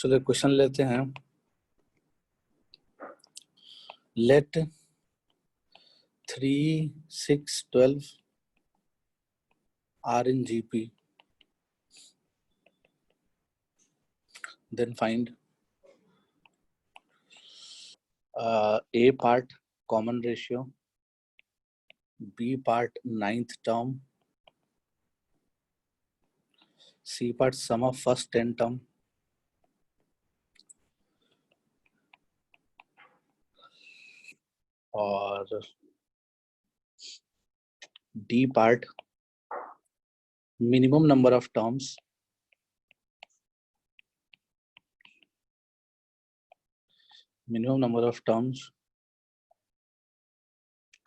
चलो क्वेश्चन लेते हैं। Late 3, 6, 12 are in GP. Then find A part common ratio, B part ninth term, C part sum of first 10 term, और D part minimum number of terms,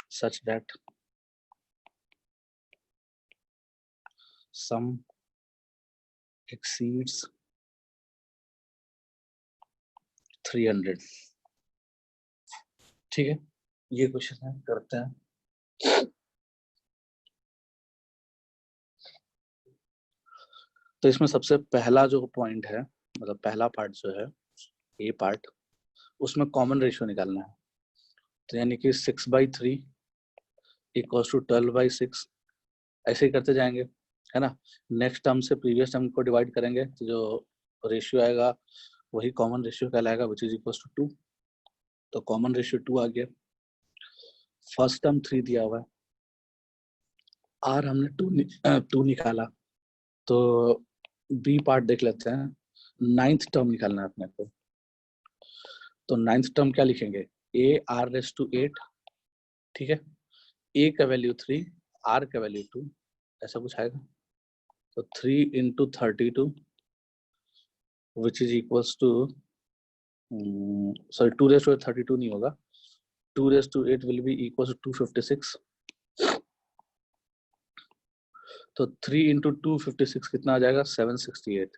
such that sum exceeds 300। ठीक है, ये question है, करते हैं। तो इसमें सबसे पहला जो पॉइंट है, मतलब पहला पार्ट जो है ए पार्ट, उसमें कॉमन रेशियो निकालना है। तो यानी कि 6/3 इक्वल्स टू 12/6, ऐसे ही करते जाएंगे, है ना। नेक्स्ट टर्म से प्रीवियस टर्म को डिवाइड करेंगे तो जो रेशियो आएगा वही कॉमन रेशियो कहलाएगा, विच इज इक्वल्स टू 2। तो कॉमन रेशियो 2 आ गया। फर्स्ट टर्म 3 दिया हुआ है, आर हमने 2 निकाला। तो बी पार्ट देख लेते हैं। नाइन्थ टर्म निकालना है अपने को। तो नाइन्थ टर्म क्या लिखेंगे, ए आर रेस टू 8, ठीक है। ए का वैल्यू 3, आर का वैल्यू 2, ऐसा कुछ आएगा। तो 3 into 32 which is equals to, sorry 2 raised to 32 नहीं होगा, 2 raised to 8 will be equals to 256। तो 3 into 256 कितना आ जाएगा, 768।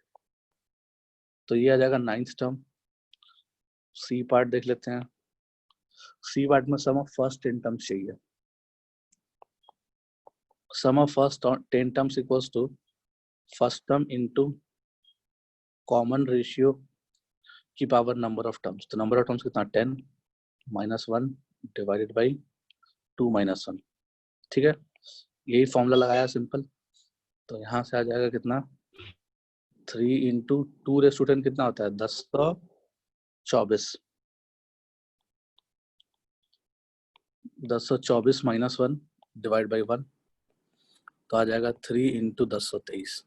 तो ये आ जाएगा नाइन्थ टर्म। सी पार्ट देख लेते हैं। सी पार्ट में सम ऑफ फर्स्ट 10 टर्म्स चाहिए। Sum of first 10 terms equals to first term into common ratio की पावर नंबर ऑफ टर्म्स। तो नंबर ऑफ टर्म्स कितना, 10 - 1 डिवाइडेड बाई 2 - 1, ठीक है। यही फॉर्मूला लगाया सिंपल। तो यहाँ से आ जाएगा कितना, 3 into 2 raised to 10 कितना होता है, 1024। 1024 - 1 डिवाइड बाई 1, तो आ जाएगा 3 into 1023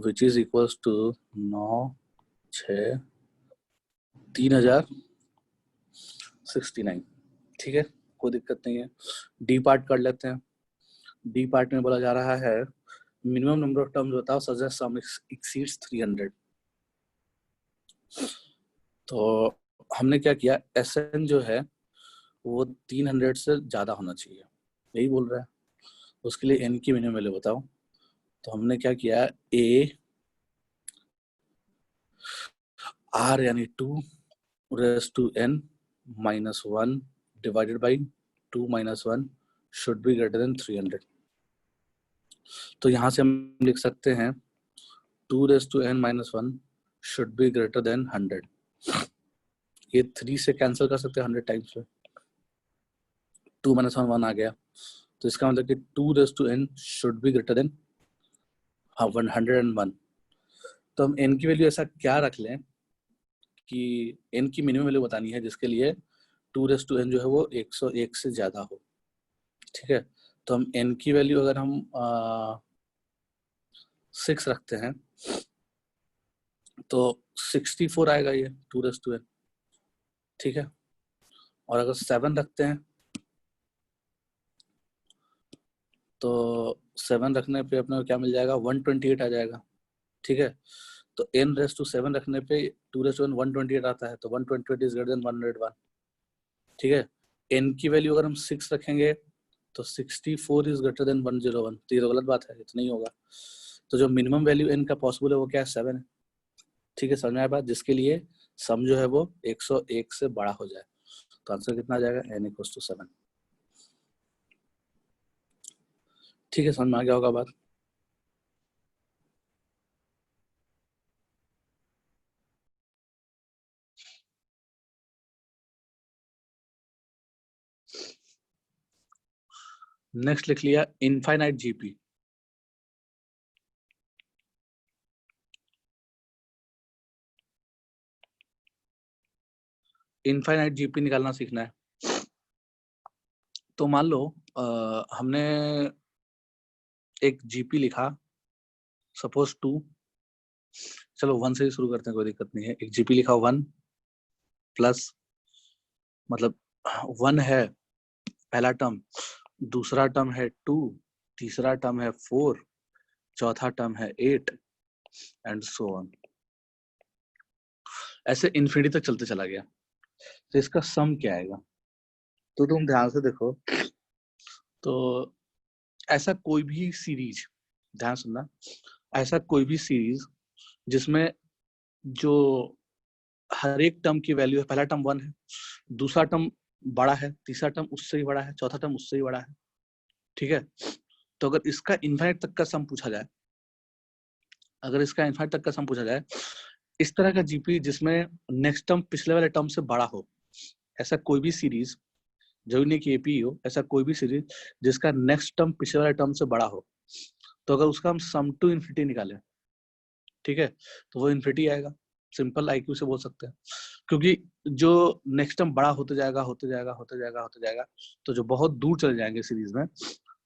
which is equals to 9,6,3,069। ठीक है, कोई दिक्कत नहीं है। डी पार्ट कर लेते हैं। डी पार्ट में बोला जा रहा है मिनिमम नंबर ऑफ टर्म्स बताओ सच दैट सम एक्सीड्स 300। तो हमने क्या किया, एसएन जो है वो 300 से ज्यादा होना चाहिए, यही बोल रहा है। उसके लिए एन की मिनिमम वैल्यू बताओ। तो हमने क्या किया, ए आर यानी 2 raised to n - 1 divided by 2 - 1 should be greater than 300। तो यहाँ से हम लिख सकते हैं 2 raised to n - 1 should be greater than 100। ये 3 से कैंसिल कर सकते हैं 100 टाइम्स पे, 2 - 1 1 आ गया। तो इसका मतलब कि 2 raised to n should be greater than 101। तो हम n की वैल्यू ऐसा क्या रख लें कि n की मिनिमम वैल्यू बतानी है जिसके लिए 2 raised to n जो है वो 101 से ज्यादा हो, ठीक है। तो हम n की वैल्यू अगर हम 6 रखते हैं तो 64 आएगा ये 2 raised to n, ठीक है। और अगर 7 रखते हैं तो 7 रखने पे अपने को क्या मिल जाएगा, 128 आ जाएगा, ठीक है। तो n raised to 7 रखने पे 2 raised to n 128 आता है, तो 128 इज ग्रेटर देन 101, ठीक है। n की वैल्यू अगर हम 6 रखेंगे तो 64 इज ग्रेटर देन 101। तो ये तो गलत बात है, इतना ही होगा। तो जो मिनिमम वैल्यू n का पॉसिबल है वो क्या है, 7 है, ठीक है। समझ में आया बात, जिसके लिए सम जो है वो 101 से बड़ा हो जाए। तो आंसर कितना आ जाएगा, n = 7। ठीक है, समझ में आ गया होगा बात। नेक्स्ट लिख लिया इनफाइनाइट जीपी। इनफाइनाइट जीपी निकालना सीखना है। तो मान लो हमने एक जीपी लिखा, सपोज 2, चलो 1 से ही शुरू करते हैं, कोई दिक्कत नहीं है। एक जीपी लिखा 1 प्लस, मतलब 1 है पहला टर्म, दूसरा टर्म है 2, तीसरा टर्म है 4, चौथा टर्म है 8 एंड सो ऑन। ऐसे इन्फिनिटी तक चलते चला गया। तो इसका सम क्या आएगा? तो तुम ध्यान से देखो, तो ऐसा कोई भी सीरीज, ध्यान सुनना, ऐसा कोई भी सीरीज जिसमें जो हर एक टर्म की वैल्यू है, पहला टर्म 1 है, दूसरा टर्म बड़ा है, तीसरा टर्म उससे ही बड़ा है, चौथा टर्म उससे ही बड़ा है, ठीक है। तो अगर इसका इनफाइनाइट तक का सम पूछा जाए, अगर इसका इनफाइनाइट तक का सम पूछा जाए, इस तरह का जीपी जिसमें नेक्स्ट टर्म पिछले वाले टर्म से बड़ा हो, ऐसा कोई भी सीरीज, जरूरी नहीं कि एपी हो, ऐसा कोई भी सीरीज जिसका नेक्स्ट टर्म पिछले वाले टर्म से बड़ा हो, तो अगर उसका हम सम टू इन्फिनिटी निकालें, ठीक है, तो वो इन्फिनिटी आएगा। सिंपल आईक्यू से बोल सकते हैं, क्योंकि जो नेक्स्ट टर्म बड़ा होते जाएगा होते जाएगा होते जाएगा होते जाएगा, तो जो बहुत दूर चले जाएंगे सीरीज में,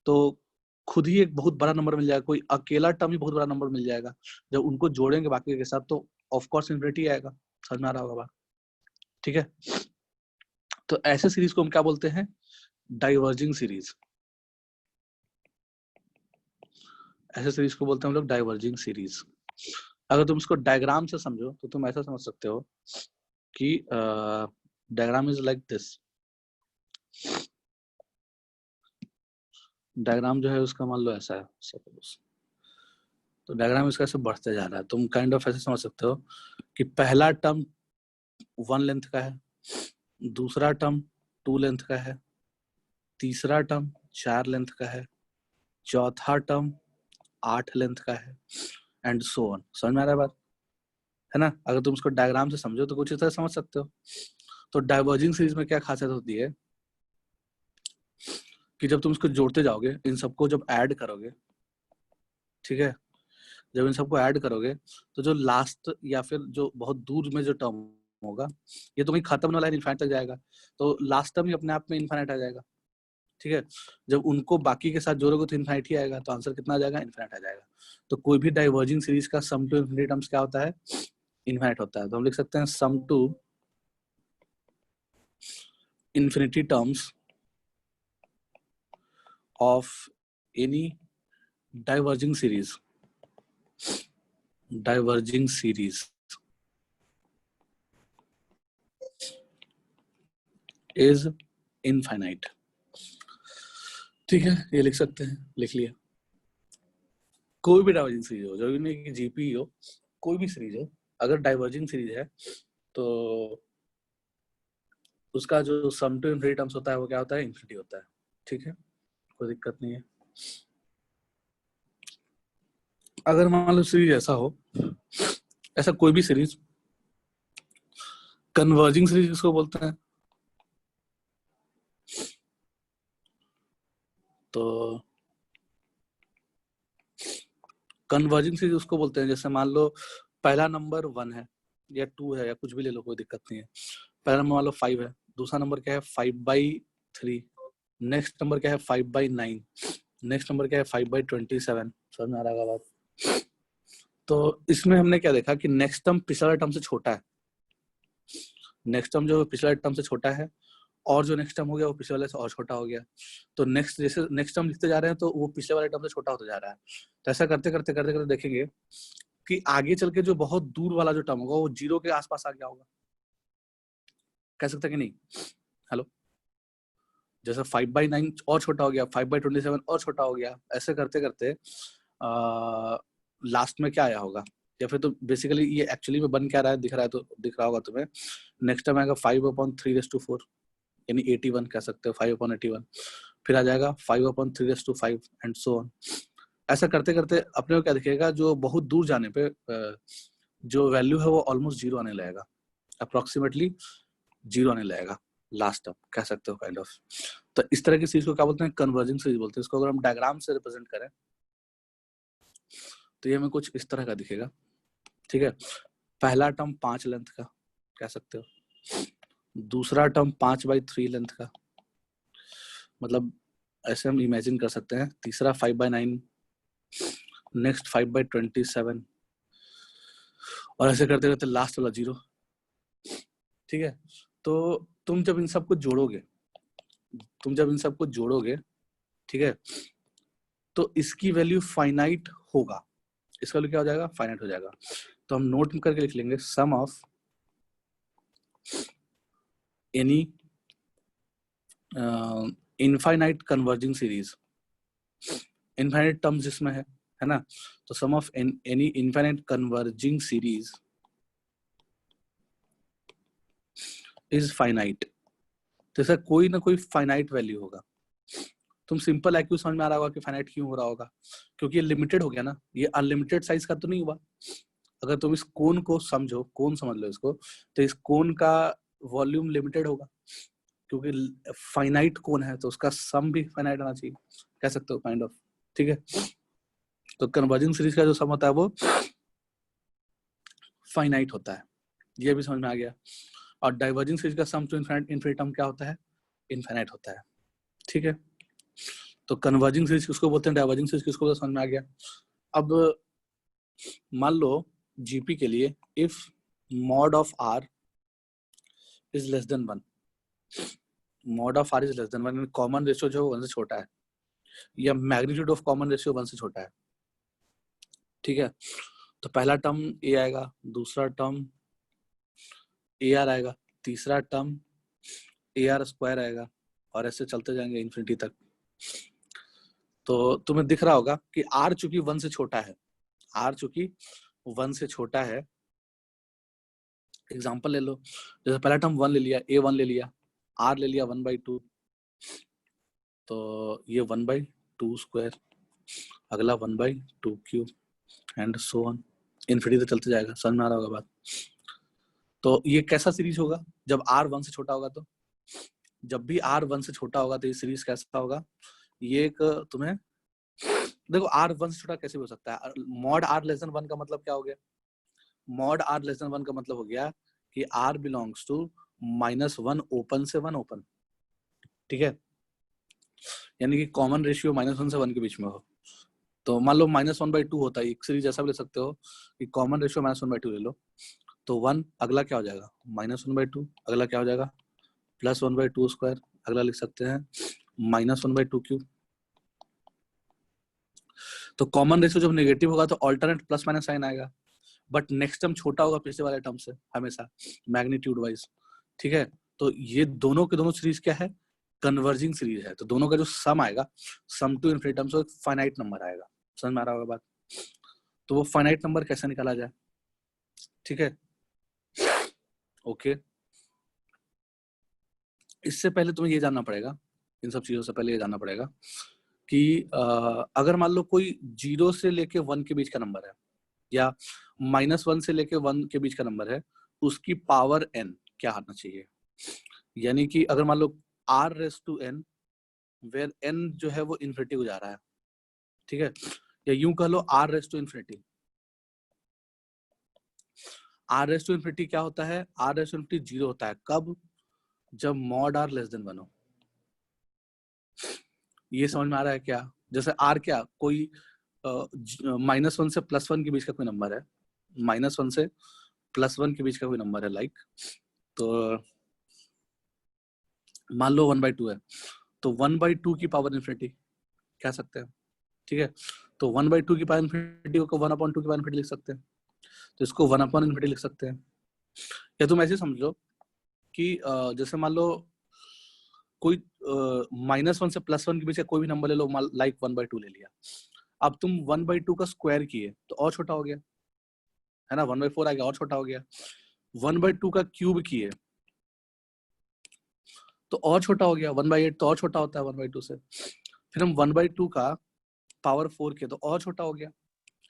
तो खुद ही एक बहुत बड़ा नंबर मिल जाएगा, कोई अकेला टर्म ही बहुत बड़ा नंबर मिल जाएगा। जब उनको जोड़ेंगे बाकी के साथ, तो ऑफ कोर्स इन्फिनिटी आएगा। समझ में आ रहा होगा बात? ठीक है। तो ऐसे सीरीज को हम क्या बोलते हैं? Diverging series. ऐसे सीरीज को बोलते हैं हम लोग डाइवर्जिंग सीरीज। अगर तुम इसको डायग्राम से समझो तो तुम ऐसा समझ सकते हो कि diagram is like this. Diagram जो है उसका मान लो ऐसा है सपोज, तो डायग्राम इसका ऐसे बढ़ते जा रहा है। तुम काइंड ऑफ ऐसे समझ सकते हो कि पहला टर्म 1 लेंथ का है, दूसरा टर्म 2 लेंथ का है, तीसरा टर्म 4 लेंथ का है, चौथा टर्म 8 लेंथ का है एंड सो ऑन। समझ में आ रहा है बात? है ना? अगर तुम इसको डायग्राम से समझो तो कुछ इस तरह समझ सकते हो। तो डाइवर्जिंग सीरीज में क्या खासियत होती है कि जब तुम इसको जोड़ते जाओगे, इन सबको जब ऐड करोगे, ठीक है, जब इन सबको ऐड करोगे, तो जो लास्ट या फिर जो बहुत दूर में जो टर्म होगा, ये तो कहीं खत्म वाला इनफाइनाइट तक जाएगा, तो लास्ट टर्म ही अपने आप में इनफाइनाइट आ जाएगा। ठीक है, जब उनको बाकी के साथ जोड़ोगे तो इनफाइनाइट ही आएगा, तो आंसर कितना आ जाएगा? इनफाइनाइट आ जाएगा। तो कोई भी डाइवर्जिंग सीरीज का सम टू इनफिनिटी टर्म्स क्या होता है? इनफाइनाइट होता है। तो हम लिख सकते हैं sum to infinity terms of any diverging series, diverging series is infinite. ठीक है, ये लिख सकते हैं, लिख लिया। कोई भी डाइवर्जिंग सीरीज हो, जरूरी नहीं कि जीपी हो, कोई भी सीरीज हो, अगर डाइवर्जिंग सीरीज है तो उसका जो सम टू इनफिनिटी टर्म्स होता है वो क्या होता है? इनफिनिटी होता है। ठीक है, कोई दिक्कत नहीं है। अगर मान लो सीरीज ऐसा हो, ऐसा कोई भी सीरीज, कन्वर्जिंग सीरीज किसको बोलते हैं? तो कन्वर्जिंग सीरीज उसको बोलते हैं, जैसे मान लो पहला नंबर 1 है या 2 है या कुछ भी ले लो, कोई दिक्कत नहीं है। पहला नंबर मान लो 5 है, दूसरा नंबर क्या है? 5/3, नेक्स्ट नंबर क्या है? 5/9, नेक्स्ट नंबर क्या है? 5/27। समझ में आ रहा होगा बात? तो इसमें हमने क्या देखा कि नेक्स्ट टर्म पिछला टर्म से छोटा है, नेक्स्ट टर्म जो पिछला टर्म से छोटा है, और जो नेक्स्ट टर्म हो गया वो पिछले वाले से और छोटा हो गया। तो नेक्स्ट, जैसे नेक्स्ट टर्म लिखते जा रहे हैं तो वो पिछले वाले टर्म से छोटा होता जा रहा है। तो ऐसा करते करते करते करते देखेंगे कि आगे चल के जो बहुत दूर वाला जो टर्म होगा वो 0 के आसपास आ गया होगा। कह सकते कि नहीं? हेलो, जैसे 5/9 और छोटा हो गया, 5/27 और छोटा हो गया, ऐसे करते करते लास्ट में क्या आया होगा? या फिर तो बेसिकली ये एक्चुअली में बन क्या रहा है, दिख रहा है, तो दिख रहा होगा तुम्हें। नेक्स्ट टाइम आएगा 5/3/4, यानी 81 कह सकते हो, 5/81। फिर आ जाएगा 5/3/5 एंड सो ऑन। ऐसा करते करते अपने को क्या दिखेगा? जो बहुत दूर जाने पे जो वैल्यू है वो ऑलमोस्ट 0 आने लगेगा, अप्रोक्सीमेटली 0 आने लगेगा लास्ट तक, कह सकते हो काइंड ऑफ। तो इस तरह की सीरीज को क्या बोलते हैं, कन्वर्जिंग सीरीज बोलते हैं। इसको अगर हम डायग्राम से रिप्रेजेंट करें तो ये हमें कुछ इस तरह का दिखेगा, ठीक है। पहला टर्म 5 लेंथ का कह सकते हो, दूसरा टर्म 5/3 लेंथ का, मतलब ऐसे हम इमेजिन कर सकते हैं। तीसरा 5/9, नेक्स्ट 5/27, और ऐसे करते करते लास्ट वाला 0, ठीक है। तो तुम जब इन सबको जोड़ोगे, ठीक है, तो इसकी वैल्यू फाइनाइट होगा, इसका वैल्यू क्या हो जाएगा, फाइनाइट हो जाएगा। तो हम नोट में करके लिख लेंगे sum of any infinite converging series, infinite terms जिसमें है ना, तो sum of any infinite converging series is finite. तो इसका कोई ना कोई फाइनाइट वैल्यू होगा। तुम सिंपल एक्यू समझ में आ रहा होगा कि फाइनाइट क्यों हो रहा होगा, क्योंकि ये लिमिटेड हो गया ना, ये अनलिमिटेड साइज का तो नहीं हुआ। अगर तुम इस कोन को समझो, कोन समझ लो इसको, तो इस कोन का वॉल्यूम लिमिटेड होगा, क्योंकि फाइनाइट कोन है तो उसका सम भी फाइनाइट आना चाहिए, कह सकते हो काइंड ऑफ, ठीक है। तो कन्वर्जिंग सीरीज का जो सम होता है वो फाइनाइट होता है, ये भी समझ में आ गया। और डाइवर्जिंग सीरीज का सम टू इन्फिनिटम क्या होता है, इनफाइनाइट होता है, ठीक है। तो कन्वर्जिंग सीरीज किसको बोलते हैं, डाइवर्जिंग सीरीज किसको बोलते हैं, समझ में आ गया। अब मान लो जीपी के लिए if mod of r is less than 1, mod of r is less than 1, common ratio जो 1 से छोटा है, या मैग्नीट्यूड ऑफ कॉमन रेशियो 1 से छोटा है, ठीक है। तो पहला टर्म ए आएगा, दूसरा टर्म ए आर आएगा, तीसरा टर्म ए आर स्क्वायर आएगा, और ऐसे चलते जाएंगे इन्फिनिटी तक। तो तुम्हें दिख रहा होगा कि आर चूंकि 1 से छोटा है, आर चूंकि 1 से छोटा है, एग्जांपल ले लो, जैसे पहला टर्म 1 ले लिया, a1 ले लिया, r ले लिया 1/2, तो ये 1/2 स्क्वायर, अगला 1/2 cube, and so on, infinity तक चलते जाएगा। समझ में आ रहा होगा बात। तो ये कैसा सीरीज होगा, जब r 1 से छोटा होगा, तो जब भी r 1 से छोटा होगा तो ये सीरीज कैसा होगा, ये एक तुम्हें देखो, r 1 से छोटा कैसे हो सकता है, मॉड r लेस देन 1 का मतलब क्या हो गया, मॉड r लेस देन 1 का मतलब हो गया कि r बिलोंग्स टू -1 ओपन से 1 ओपन, ठीक है, यानी कि कॉमन रेशियो -1 से 1 के बीच में हो। तो मान लो -1/2 होता है, एक सीरीज ऐसा भी ले सकते हो कि कॉमन रेशियो -1/2 ले लो, तो 1 अगला क्या हो जाएगा, -1/2, अगला क्या हो जाएगा, +1/2 स्क्वायर, अगला लिख सकते हैं -1/2 क्यूब। तो कॉमन रेशियो जब नेगेटिव होगा तो ऑल्टरनेट प्लस माइनस साइन आएगा, बट नेक्स्ट टर्म छोटा होगा पिछले वाले टर्म से हमेशा, मैग्नीट्यूड वाइज, ठीक है। तो ये दोनों के दोनों सीरीज क्या है, कन्वर्जिंग सीरीज है। तो दोनों का जो सम आएगा, सम टू इन्फिनिटम, से फाइनाइट नंबर आएगा। समझ में आ रहा होगा बात। तो वो फाइनाइट नंबर कैसे निकाला जाए, ठीक है, ओके। इससे पहले तुम्हें ये जानना पड़ेगा, इन सब चीजों से पहले ये जानना पड़ेगा कि अगर मान लो कोई 0 से लेके 1 के बीच का नंबर है, या -1 से लेके 1 के बीच का नंबर है, उसकी पावर n क्या आना चाहिए। यानी कि अगर मान लो r⁻n, वेयर n जो है वो इन्फिनिटी को जा रहा है, ठीक है, या यूं कह लो r⁻∞। r⁻∞ क्या होता है, r⁻∞ 0 होता है कब, जब मॉड r लेस देन 1 हो। ये समझ में आ रहा है क्या, जैसे r क्या, कोई -1 से +1 के बीच का कोई नंबर है, -1 से +1 के बीच का कोई नंबर है, लाइक, तो मान लो 1/2 है, तो 1/2 की पावर इन्फिनिटी कह सकते हैं, ठीक है। तो 1/2 की पावर इन्फिनिटी को 1/2 की पावर इन्फिनिटी लिख सकते हैं, तो इसको 1/इन्फिनिटी लिख सकते हैं। या तुम ऐसे समझ लो कि जैसे मान लो कोई -1 से +1 के बीच का कोई भी नंबर ले लो, लाइक 1/2 ले लिया, अब तुम 1/2 का स्क्वायर किए तो और छोटा हो गया, है ना, 1/4 आ गया, और छोटा हो गया। 1/2 का क्यूब किए तो और छोटा हो गया, 1/8 तो और छोटा होता है 1/2 से। फिर हम 1/2 का पावर 4 किए तो और छोटा हो गया,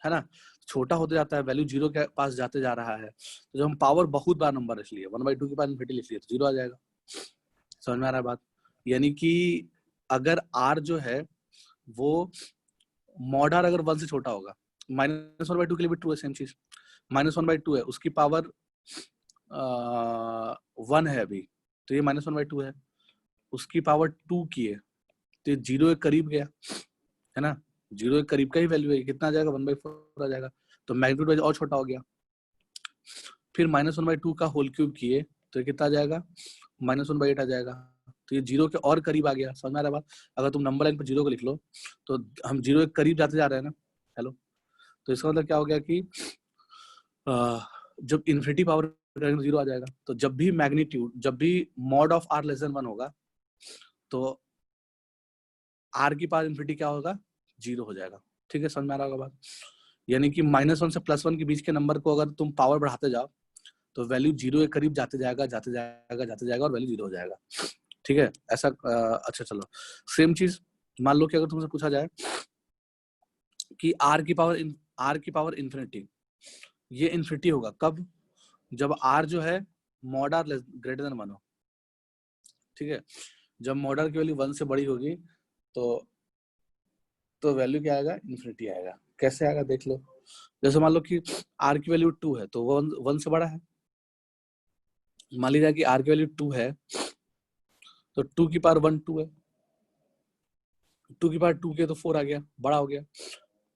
है ना, छोटा होते जाता है, वैल्यू 0 के पास जाते जा रहा है। तो जब हम पावर बहुत बार नंबर लिख लिए, 1/2 के पास इन्फिनिटी लिख लिए, तो 0 आ जाएगा। समझ में आ रहा है बात। यानी कि अगर r जो है वो मॉड r अगर 1 से छोटा होगा, -1/2 के लिए भी ट्रू है सेम चीज, -1/2 है, उसकी पावर 1 है अभी, तो ये -1/2 है, उसकी पावर 2 की है, तो ये 0 के करीब गया है ना, 0 के करीब का ही वैल्यू है, कितना आ जाएगा 1/4 आ जाएगा, तो मैग्नीट्यूड और छोटा हो गया। फिर -1/2 का होल क्यूब किए तो ये कितना आ जाएगा, -1/8 आ जाएगा, तो ये 0 के और करीब आ गया। समझ में आ रहा है बात? अगर तुम नंबर लाइन पर 0 को लिख लो तो हम 0 के करीब जाते जा रहे हैं ना। हेलो, तो इसका मतलब क्या हो गया कि जब इन्फिनिटी पावर करेंगे 0 आ जाएगा, तो जब भी मैग्नीट्यूड, जब भी mod of r less than 1 होगा तो r की पावर इन्फिनिटी क्या होगा, 0 हो जाएगा। ठीक है, समझ में आ रहा होगा बात? यानी कि -1 से +1 के बीच के नंबर को अगर तुम पावर बढ़ाते जाओ तो वैल्यू 0 के करीब जाते जाएगा जाते जाएगा जाते जाएगा और वैल्यू 0 हो जाएगा। ठीक है, ऐसा अच्छा चलो सेम चीज मान लो कि अगर तुमसे पूछा जाए कि r की पावर इन्फिनिटी, ये इन्फिनिटी होगा कब, जब r जो है मॉड r ग्रेटर देन 1 हो। ठीक है, जब मॉड r की वैल्यू 1 से बड़ी होगी तो वैल्यू क्या आएगा, इन्फिनिटी आएगा। कैसे आएगा देख लो, जैसे मान लो कि r की वैल्यू 2 है तो 1 से बड़ा है, मान लीजिए कि r की वैल्यू 2 है तो 2 की पावर 1 2 है, 2 की पावर 2 के तो 4 आ गया, बड़ा हो गया,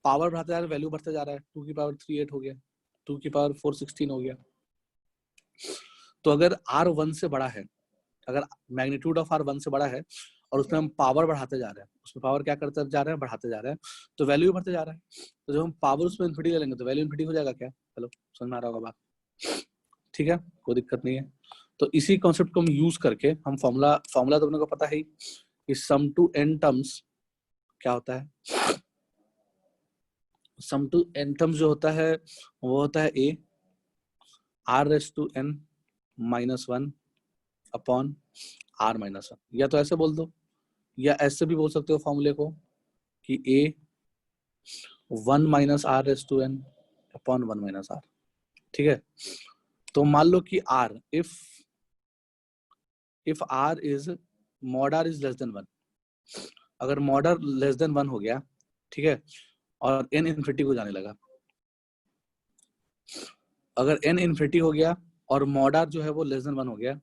पावर बढ़ाते जा रहा है वैल्यू बढ़ते जा रहा है, 2 की पावर 3 8 हो गया, 2 की पावर 4 16 हो गया। तो अगर r 1 से बड़ा है, अगर मैग्नीट्यूड ऑफ r 1 से बड़ा है और उसमें हम पावर बढ़ाते जा रहे हैं, उसमें पावर क्या करते जा रहे हैं, बढ़ाते जा रहे हैं, तो वैल्यू भी बढ़ते जा रहा है। तो जब हम पावर उसमें इन्फिनिटी ले लेंगे तो वैल्यू इन्फिनिटी हो जाएगा क्या। हेलो, समझ में आ रहा होगा बात? ठीक है, कोई दिक्कत नहीं है। तो इसी कॉन्सेप्ट को हम यूज करके हम फॉर्मूला तो अपने को पता है कि सम टू n टर्म्स क्या होता है, सम टू n टर्म्स जो होता है वो होता है a r⁻n -1 अपॉन r-1, या तो ऐसे बोल दो या ऐसे भी बोल सकते हो फॉर्मूले को कि a 1 - r⁻n अपॉन 1 - r। ठीक है, तो मान लो कि r if r is mod r is less than 1, अगर mod r लेस देन 1 हो गया, ठीक है, और n इन्फिनिटी को जाने लगा, अगर n इन्फिनिटी हो गया और mod r जो है वो लेस देन 1 हो गया,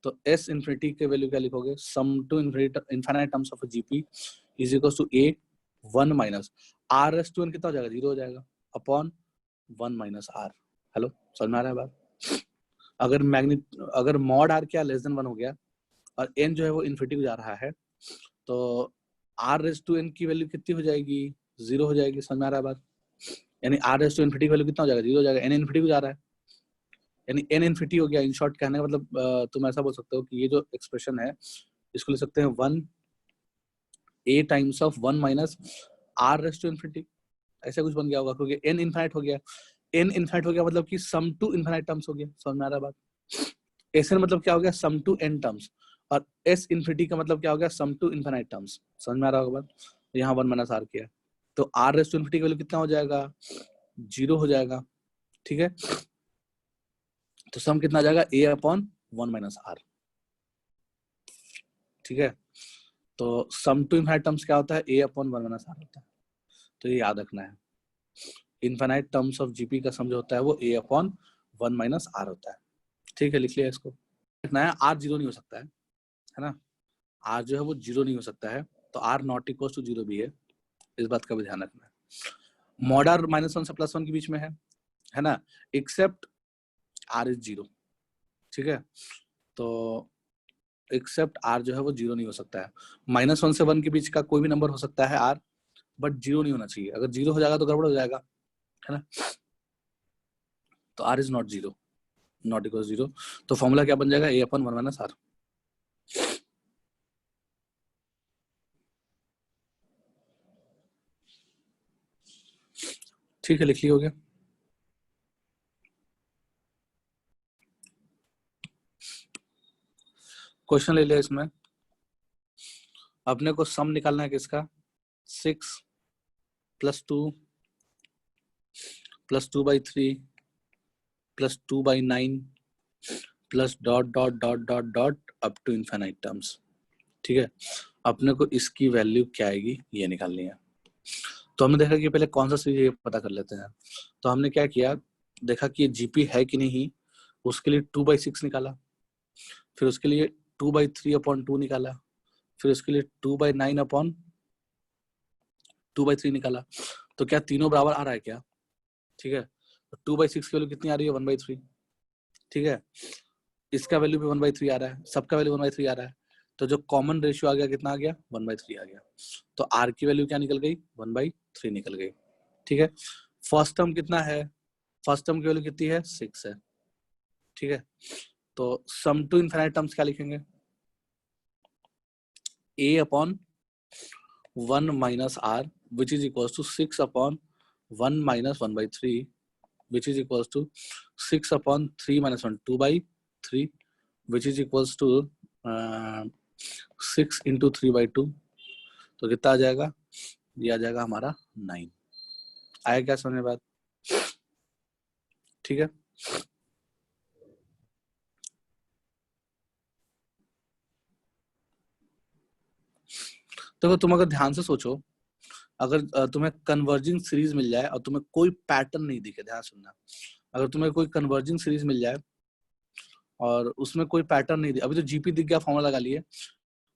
तो s इन्फिनिटी के वैल्यू क्या लिखोगे, sum to infinite terms of GP is equal to a 1 minus r⁻n कितना हो जाएगा, 0 हो जाएगा, अपॉन 1 - r। हेलो, समझ में आ रहा है बात? अगर mod r क्या लेस देन 1 हो गया और n जो है वो इन्फिनिटी को जा रहा है, तो r⁻n की वैल्यू कितनी हो जाएगी, 0 हो जाएगी। समझ में आ रहा है बात? यानी r⁻n की वैल्यू कितना हो जाएगा, 0 हो जाएगा, n इन्फिनिटी को जा रहा है, यानी n इन्फिनिटी हो गया। इन शॉर्ट कहने का मतलब तुम ऐसा बोल सकते हो कि ये जो एक्सप्रेशन है इसको ले सकते हैं 1 a times of 1 minus r⁻n, ऐसा कुछ बन गया होगा, क्योंकि n इन्फिनिट हो गया, n इन्फिनिट हो गया मतलब कि सम टू इन्फिनिट टर्म्स हो गया। समझ में आ रहा है बात? Sn मतलब क्या हो गया, सम टू n टर्म्स, और s इन्फिनिटी का मतलब क्या हो गया, सम टू इन्फिनिट टर्म्स। समझ में आ रहा होगा बात? यहाँ 1 माइनस r किया तो r⁻n की वैल्यू कितना हो जाएगा, 0 हो जाएगा। ठीक है, तो सम कितना आ जाएगा, a अपॉन 1 - r। ठीक है, तो सम टू इन्फिनिट टर्म्स क्या होता है, a अपॉन 1 - r होता है, तो ये याद रखना है। इन्फिनिट टर्म्स ऑफ जीपी का सम जो होता है वो a अपॉन 1 - r होता है। ठीक है, लिख लिया इसको। रखना है r 0 नहीं हो सकता है ना, r जो है वो 0 नहीं हो सकता है, तो r नॉट इक्वल टू 0 भी है, इस बात का भी ध्यान रखना है। मॉड r -1 से +1 के बीच में है ना, एक्सेप्ट r इज 0। ठीक है, तो एक्सेप्ट r जो है वो 0 नहीं हो सकता है। -1 से 1 के बीच का कोई भी नंबर हो सकता है r, बट 0 नहीं होना चाहिए, अगर 0 हो जाएगा तो गड़बड़ हो जाएगा, है ना। तो r is not 0, not equal 0, तो फॉर्मूला क्या बन जाएगा, a अपॉन 1 - r। ठीक है, लिख लिया हो गया। क्वेश्चन ले लिया इसमें, अपने को सम निकालना है किसका, 6 + 2 + 2/3 + 2/9 plus dot dot dot dot dot up to infinite terms. ठीक है, अपने को इसकी वैल्यू क्या आएगी ये निकालनी है। तो हमने देखा कि पहले कौन सा सीरीज है ये पता कर लेते हैं। तो हमने क्या किया, देखा कि जीपी है कि नहीं, उसके लिए 2/6 निकाला, फिर उसके लिए 2/3/2 निकाला, फिर उसके लिए 2/9/2/3 निकाला। तो क्या तीनों बराबर आ रहा है क्या? ठीक है, तो 2/6 की वैल्यू कितनी आ रही है? 1/3। ठीक है, इसका वैल्यू भी 1/3 आ रहा है, सबका वैल्यू 1/3 आ रहा है। तो जो कॉमन रेशियो आ गया कितना आ गया? 1/3 आ गया। तो आर की वैल्यू क्या निकल गई? 1/3 निकल गई। ठीक है, फर्स्ट टर्म कितना है? फर्स्ट टर्म की वैल्यू कितनी है? 6 है। ठीक है, तो सम टू इनफाइनाइट टर्म्स क्या लिखेंगे? a upon 1 minus r which is equal to 6 upon 1 minus 1/3 which is equals to 6 upon 3 minus 1 2/3 which is equals to 6 into 3/2। तो कितना आ जाएगा? ये आ जाएगा हमारा 9। आया क्या समझ में बात? ठीक है, तो तुम अगर ध्यान से सोचो, अगर तुम्हें कन्वर्जिंग सीरीज मिल जाए और तुम्हें कोई पैटर्न नहीं दिखे, ध्यान सुनना, अगर तुम्हें कोई कन्वर्जिंग सीरीज मिल जाए और उसमें कोई पैटर्न नहीं दिखे, अभी तो जीपी दिख गया, फॉर्मूला लगा लिए,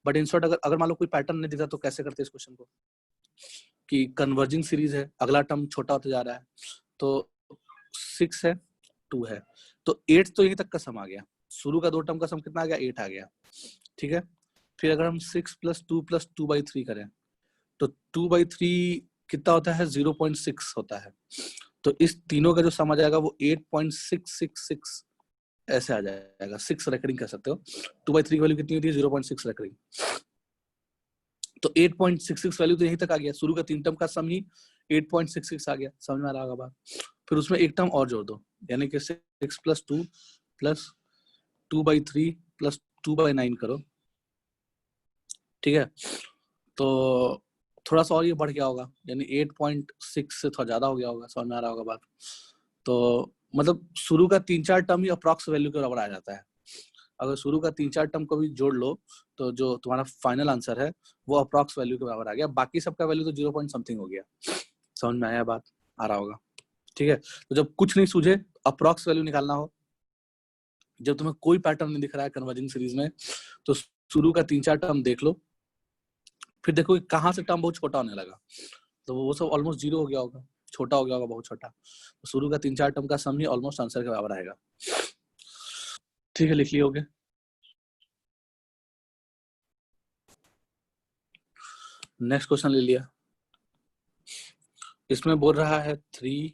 बट इन शॉर्ट अगर अगर मान लो कोई पैटर्न नहीं दिखा तो कैसे करते इस क्वेश्चन को? कि कन्वर्जिंग सीरीज है, अगला टर्म छोटा होता जा रहा है, तो 6 है, 2 है, तो 8 तो यहीं तक का सम आ गया, शुरू का 2 टर्म का सम कितना आ गया? 8 आ गया। ठीक है, फिर अगर हम 6 + 2 + 2/3 करें तो 2/3 कितना होता है? 0.6 होता है। तो इस तीनों का जो सम आ जाएगा वो 8.666 ऐसे आ जाएगा, 6 रेकरिंग कर सकते हो। 2/3 की वैल्यू कितनी होती है? 0.6 रेकरिंग। तो 8.66 वैल्यू तो यहीं तक आ गया, शुरू का 3 टर्म का सम ही 8.66 आ गया। समझ में आ रहा होगा बात? फिर उसमें एक टर्म और जोड़ दो, यानी कि 6 + 2 + 2/3 + 2/9 करो। ठीक है, तो थोड़ा सा और ये बढ़ गया होगा, यानी 8.6 से थोड़ा ज्यादा हो गया होगा। समझ में आ रहा होगा बात? तो मतलब शुरू का 3-4 टर्म ही अप्रॉक्स वैल्यू के बराबर आ जाता है। अगर शुरू का 3-4 टर्म को भी जोड़ लो तो जो तुम्हारा फाइनल आंसर है वो अप्रॉक्स वैल्यू के बराबर आ गया, बाकी सबका वैल्यू तो 0 पॉइंट समथिंग हो गया। समझ में आया बात? आ रहा होगा? ठीक है, तो जब कुछ नहीं सूझे, अप्रॉक्स वैल्यू निकालना हो, जब तुम्हें कोई पैटर्न नहीं दिख रहा है कन्वर्जिंग सीरीज में, तो शुरू का 3-4 टर्म देख लो, फिर देखो कि कहाँ से टर्म बहुत छोटा होने लगा, तो वो सब ऑलमोस्ट 0 हो गया होगा, छोटा हो गया होगा, बहुत छोटा। तो शुरू का 3-4 टर्म का सम ही ऑलमोस्ट आंसर के बराबर आएगा। ठीक है, लिख लिए होगे? नेक्स्ट क्वेश्चन ले लिया। इसमें बोल रहा है 3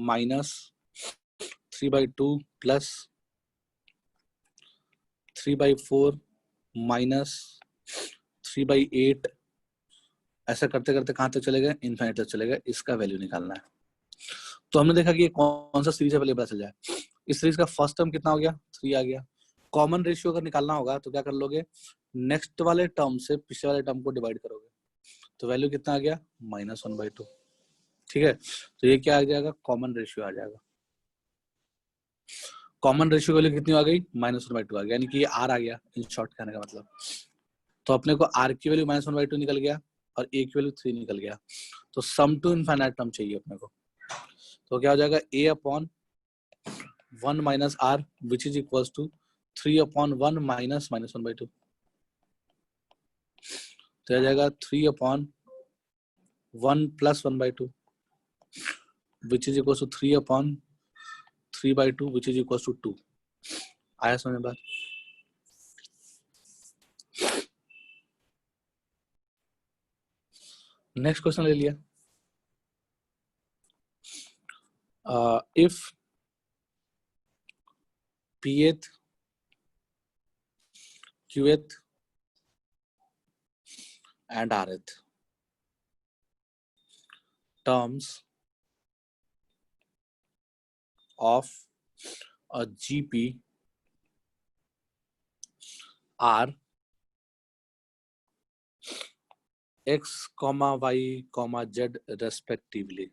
माइनस 3/2 प्लस 3/4 माइनस 3/8, ऐसा करते करते कहाँ तक चले गए? इनफाइनाइट तक चले गए। इसका वैल्यू निकालना है। तो हमने देखा कि ये कौन सा सीरीज है, पहले पता चल जाए। इस सीरीज का फर्स्ट टर्म कितना हो गया? 3 आ गया। कॉमन रेशियो अगर निकालना होगा तो क्या कर लोगे? नेक्स्ट वाले टर्म से पिछले वाले टर्म को डिवाइड करोगे, तो वैल्यू कितना आ गया? -1/2। ठीक है, तो ये क्या आ जाएगा? कॉमन रेशियो आ जाएगा। कॉमन रेशियो वैल्यू कितनी आ गई? -1/2 आ गया, यानी कि ये आर आ गया, इन शॉर्ट कहने का मतलब। तो अपने को आर की वैल्यू -1/2 निकल गया और ए की वैल्यू 3 निकल गया। तो सम टू इनफाइनाइट टर्म चाहिए अपने को, तो क्या हो जाएगा? a upon 1 minus r which is equal to 3/1 minus -1/2। तो आ जाएगा 3/1 + 1/2 which is equal to 3/3/2 which is equal to 2। आया समझ में बात? नेक्स्ट क्वेश्चन ले लिया। if pth, qth and rth terms of a GP are x, y, z respectively,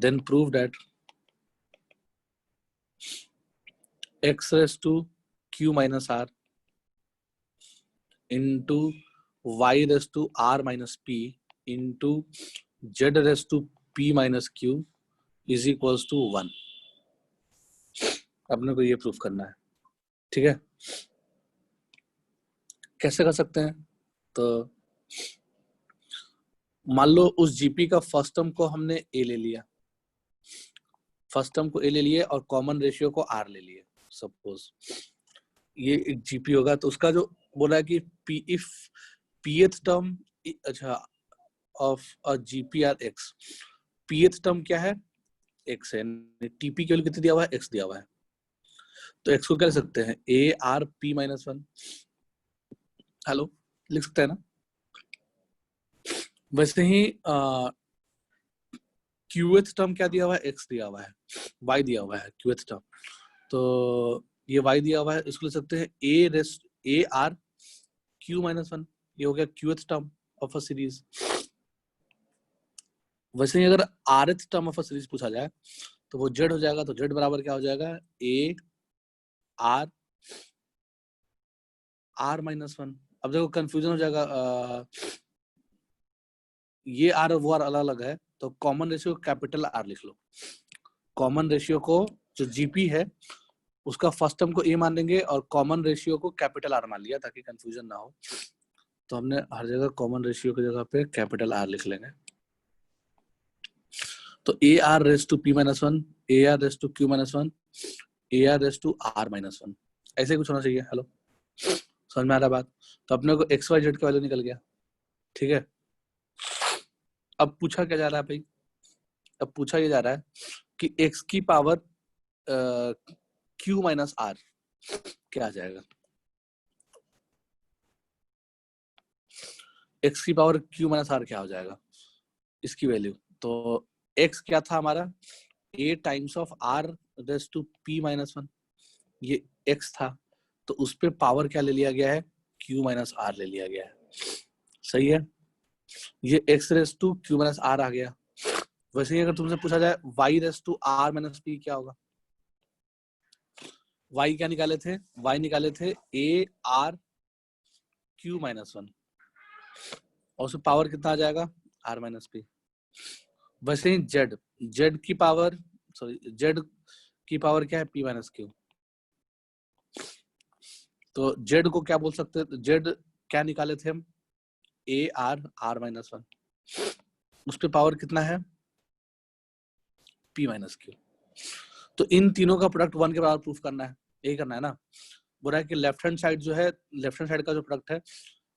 then prove that x raised to q minus r into y raised to r minus p into z raised to p minus q is equals to 1. अपने को ये proof करना है, ठीक है। कैसे कर सकते हैं? तो मान लो उस जीपी का फर्स्ट टर्म को हमने ए ले लिया, फर्स्ट टर्म को ए ले लिए और कॉमन रेशियो को आर ले लिए। सपोज ये एक जीपी होगा, तो उसका जो बोला है कि पी इफ पीएथ टर्म अच्छा of a GP r x, pth term क्या है? एक्स है, टीपी केवल कितने दिया हुआ है? एक्स दिया हुआ है। तो एक्स को क्या लिख सकते हैं? A R P minus 1। Hello, लिख सकते हैं ना? वैसे ही क्यूएथ टर्म क्या दिया हुआ है? एक्स दिया हुआ है, वाई दिया हुआ है क्यूएथ टर्म, तो ये वाई दिया हुआ है, इसको लिख सकते हैं ए आर क्यू माइनस 1। ये हो गया क्यूएथ टर्म ऑफ अ सीरीज। वैसे ही अगर आरएथ टर्म ऑफ अ सीरीज पूछा जाए तो वो जेड हो जाएगा, तो जेड बराबर क्या हो जाएगा? A r r minus 1। अब देखो कंफ्यूजन हो जाएगा, ये आर वो आर अलग अलग है, तो कॉमन रेशियो कैपिटल आर लिख लो। कॉमन रेशियो को जो जीपी है उसका फर्स्ट टर्म को ए मान लेंगे और कॉमन रेशियो को कैपिटल आर मान लिया ताकि कंफ्यूजन ना हो। तो हमने हर जगह कॉमन रेशियो की जगह पे कैपिटल आर लिख लेंगे। तो a r raise to p minus 1, a r raise to q minus 1, a r raise to r minus 1, ऐसे कुछ होना चाहिए। हेलो, समझ में आ रहा बात? तो अपने को एक्स वाई जेड का वैल्यू निकल गया, ठीक है। अब पूछा क्या जा रहा है भाई? अब पूछा ये जा रहा है कि एक्स की पावर क्यू माइनस आर क्या आ जाएगा? एक्स की पावर क्यू माइनस आर क्या हो जाएगा इसकी वैल्यू? तो एक्स क्या था हमारा? A times of r raise to p minus 1, ये एक्स था, तो उस पे पावर क्या ले लिया गया है? क्यू माइनस आर ले लिया गया है, सही है। ये x raise to q minus r आ गया। वैसे ही अगर तुमसे पूछा जाए y raise to r minus p क्या होगा? वाई क्या निकाले थे? वाई निकाले थे ए आर क्यू माइनस 1, और उसमें पावर कितना आ जाएगा? R minus p. वैसे ही जेड, जेड की पावर क्या है? P minus q. तो जेड को क्या बोल सकते हैं? जेड क्या निकाले थे हम? ए आर आर माइनस 1, उस पे पावर कितना है? P minus q. तो इन तीनों का प्रोडक्ट 1 के बराबर प्रूफ करना है, यही करना है ना। बोल रहा है कि लेफ्ट हैंड साइड जो है, लेफ्ट हैंड साइड का जो प्रोडक्ट है,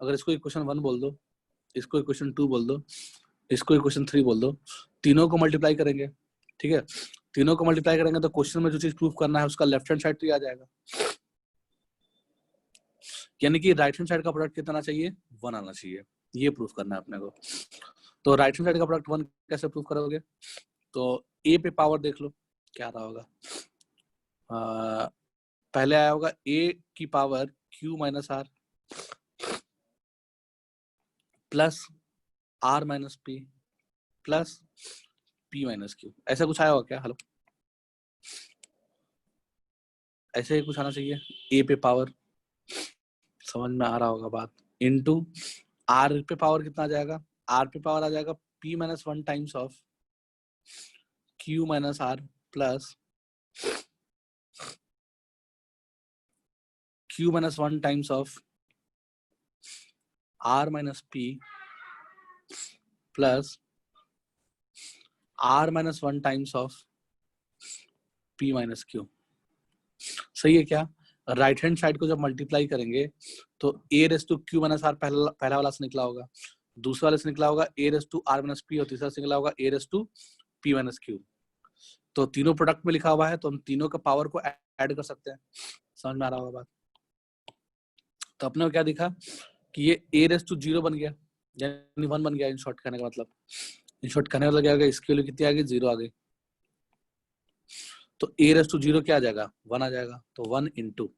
अगर इसको इक्वेशन 1 बोल दो, इसको इक्वेशन 2 बोल दो, इसको इक्वेशन 3 बोल दो, तीनों को मल्टीप्लाई करेंगे, ठीक है। तीनों को मल्टीप्लाई करेंगे तो क्वेश्चन में जो चीज प्रूफ करना है उसका लेफ्ट हैंड साइड तो आ जाएगा। यानी कि राइट हैंड साइड का प्रोडक्ट कितना चाहिए? 1 आना चाहिए, ये प्रूफ करना है अपने को। तो राइट हैंड साइड का प्रोडक्ट 1 कैसे प्रूफ करोगे? तो ए पे पावर देख लो क्या रहा होगा। पहले आया होगा ए की power q minus r plus r minus p plus p minus q, ऐसा कुछ आया होगा क्या? हेलो, ऐसे ही कुछ आना चाहिए। ए पे पावर, समझ में आ रहा होगा बात, इनटू आर पे पावर कितना आ जाएगा? आर पे पावर आ जाएगा p minus 1 times of q minus r plus q minus 1 times of r minus p plus r minus 1 times of p minus q. सही है क्या? राइट हैंड साइड को जब मल्टीप्लाई करेंगे तो a raise to q minus r पहला वाला से निकला होगा, दूसरा वाले से निकला होगा a raise to r minus p, और तीसरा से निकला होगा a raise to p minus q. तो तीनों प्रोडक्ट में लिखा हुआ है तो हम तीनों का पावर को ऐड कर सकते हैं। समझ में आ रहा होगा बात? तो अपने को क्या दिखा कि ये ए रेस टू 0 बन गया, यानी 1 बन गया। इन शॉर्ट कहने का मतलब, इन शॉर्ट कहने का मतलब क्या आ गया? इसकी वैल्यू कितनी आ गई? 0 आ गई। तो ए रेस टू 0 क्या आ जाएगा? 1 आ जाएगा। तो 1 इंटू,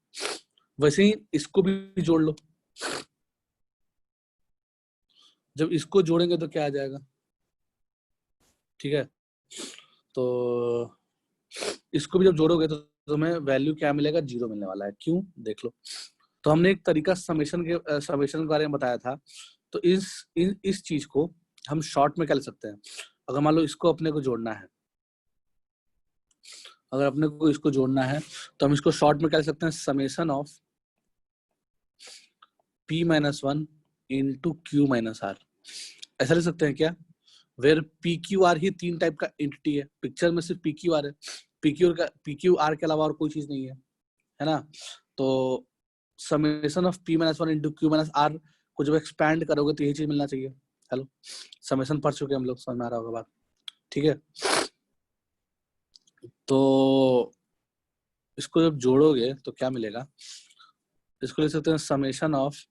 वैसे ही इसको भी जोड़ लो, जब इसको जोड़ेंगे तो क्या आ जाएगा? ठीक है, तो इसको भी जब जोड़ोगे तो तुम्हें वैल्यू क्या मिलेगा, 0 मिलने वाला है। क्यों, देख लो। तो हमने एक तरीका समेशन के बारे में बताया था। तो इस चीज को हम शॉर्ट में क्या लिख सकते हैं। अगर मान लो इसको अपने को जोड़ना है, अगर अपने को इसको जोड़ना है तो हम इसको शॉर्ट में क्या लिख सकते हैं, summation of p-1 into q minus r. ऐसा लिख सकते हैं क्या, वेर पी क्यू आर ही 3 टाइप का एंटिटी है। पिक्चर में सिर्फ पी क्यू आर है, पी क्यू आर के अलावा और कोई चीज नहीं है ना। तो summation of p-1 into q minus r को जब एक्सपैंड करोगे तो यही चीज मिलना चाहिए। हेलो, समेशन पढ़ चुके हम लोग, समझ में आ रहा होगा बात, ठीक है। तो इसको जब जोड़ोगे तो क्या मिलेगा, इसको लिख सकते हैं summation of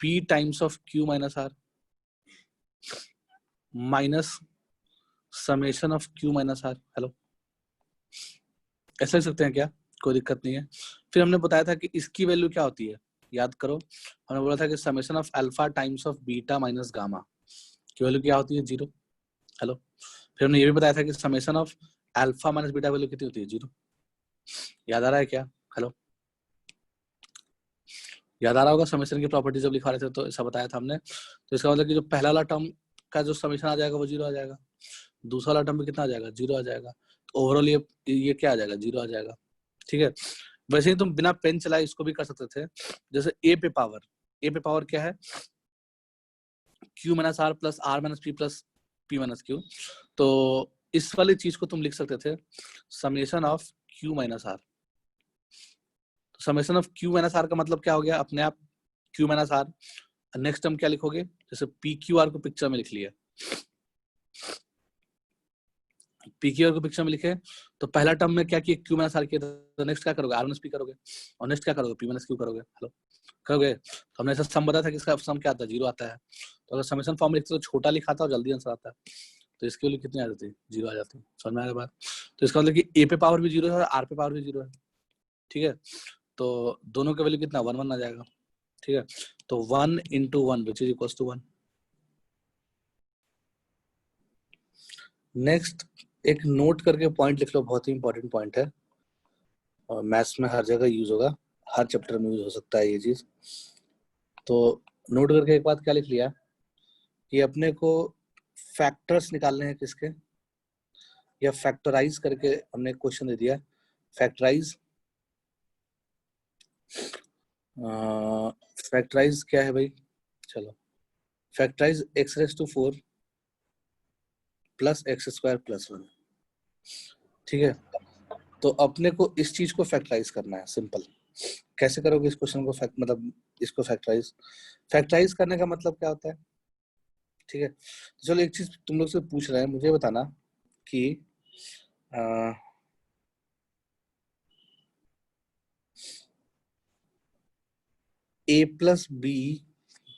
p times of q minus r minus summation of q minus r. Hello, ऐसा लिख सकते हैं क्या, कोई दिक्कत नहीं है। फिर हमने बताया था कि इसकी वैल्यू क्या होती है, याद करो। हमने बोला था कि summation of alpha times of beta minus gamma की वैल्यू क्या होती है, 0। हेलो, फिर हमने ये भी बताया था कि summation of alpha minus beta value कितनी होती है, 0। याद आ रहा है क्या, हेलो, याद आ रहा होगा। समेशन की प्रॉपर्टी जब लिखा रहे थे तो ऐसा बताया था हमने। तो इसका मतलब कि जो पहला वाला टर्म का जो समेशन आ जाएगा वो 0 आ जाएगा, दूसरा वाला टर्म भी कितना आ जाएगा, 0 आ जाएगा। तो ओवरऑल ये क्या आ जाएगा, 0 आ जाएगा, ठीक है। वैसे ही तुम बिना पेन चलाए इसको भी कर सकते थे। जैसे ए पे पावर क्या है, q minus r plus r minus p minus q. तो इस वाली चीज को तुम लिख सकते थे summation of q minus r. तो summation of q minus r का मतलब क्या हो गया, अपने आप q minus r. Next term क्या लिखोगे, जैसे पी क्यू आर को पिक्चर में लिख लिया, पी क्यू आर को पिक्चर में लिखे तो पहला टर्म में क्या किया, क्यू माइनस आर किया, तो नेक्स्ट क्या करोगे, आर माइनस पी करोगे, और नेक्स्ट क्या करोगे, पी माइनस क्यू करोगे। हेलो, करोगे। तो हमने ऐसा सम बताया था कि इसका सम क्या आता है, 0 आता है। तो अगर समेशन फॉर्म लिखते तो छोटा लिखा था और जल्दी आंसर आता है। तो इसके लिए कितनी आ जाती है, 0 आ जाती है। समझ में आ रहा बात। तो इसका मतलब कि ए पे पावर भी 0 है और आर पे पावर भी 0 है, ठीक है। तो दोनों का वैल्यू कितना, 1 1 आ जाएगा, ठीक है। तो 1 into 1 which is equal to 1। Next एक नोट करके पॉइंट लिख लो, बहुत ही इंपॉर्टेंट पॉइंट है और मैथ्स में हर जगह यूज होगा, हर चैप्टर में यूज हो सकता है ये चीज। तो नोट करके एक बात क्या लिख लिया कि अपने को फैक्टर्स निकालने हैं किसके, या फैक्टराइज करके हमने क्वेश्चन दे दिया। फैक्टराइज फैक्टराइज क्या है भाई, चलो factorize x raise to 4 plus x square plus 1, ठीक है। तो अपने को इस चीज को फैक्टराइज करना है, सिंपल। कैसे करोगे इस क्वेश्चन को, मतलब इसको फैक्टराइज करने का मतलब क्या होता है, ठीक है। तो चलो एक चीज तुम लोग से पूछ रहे हैं, मुझे बताना कि ए प्लस बी,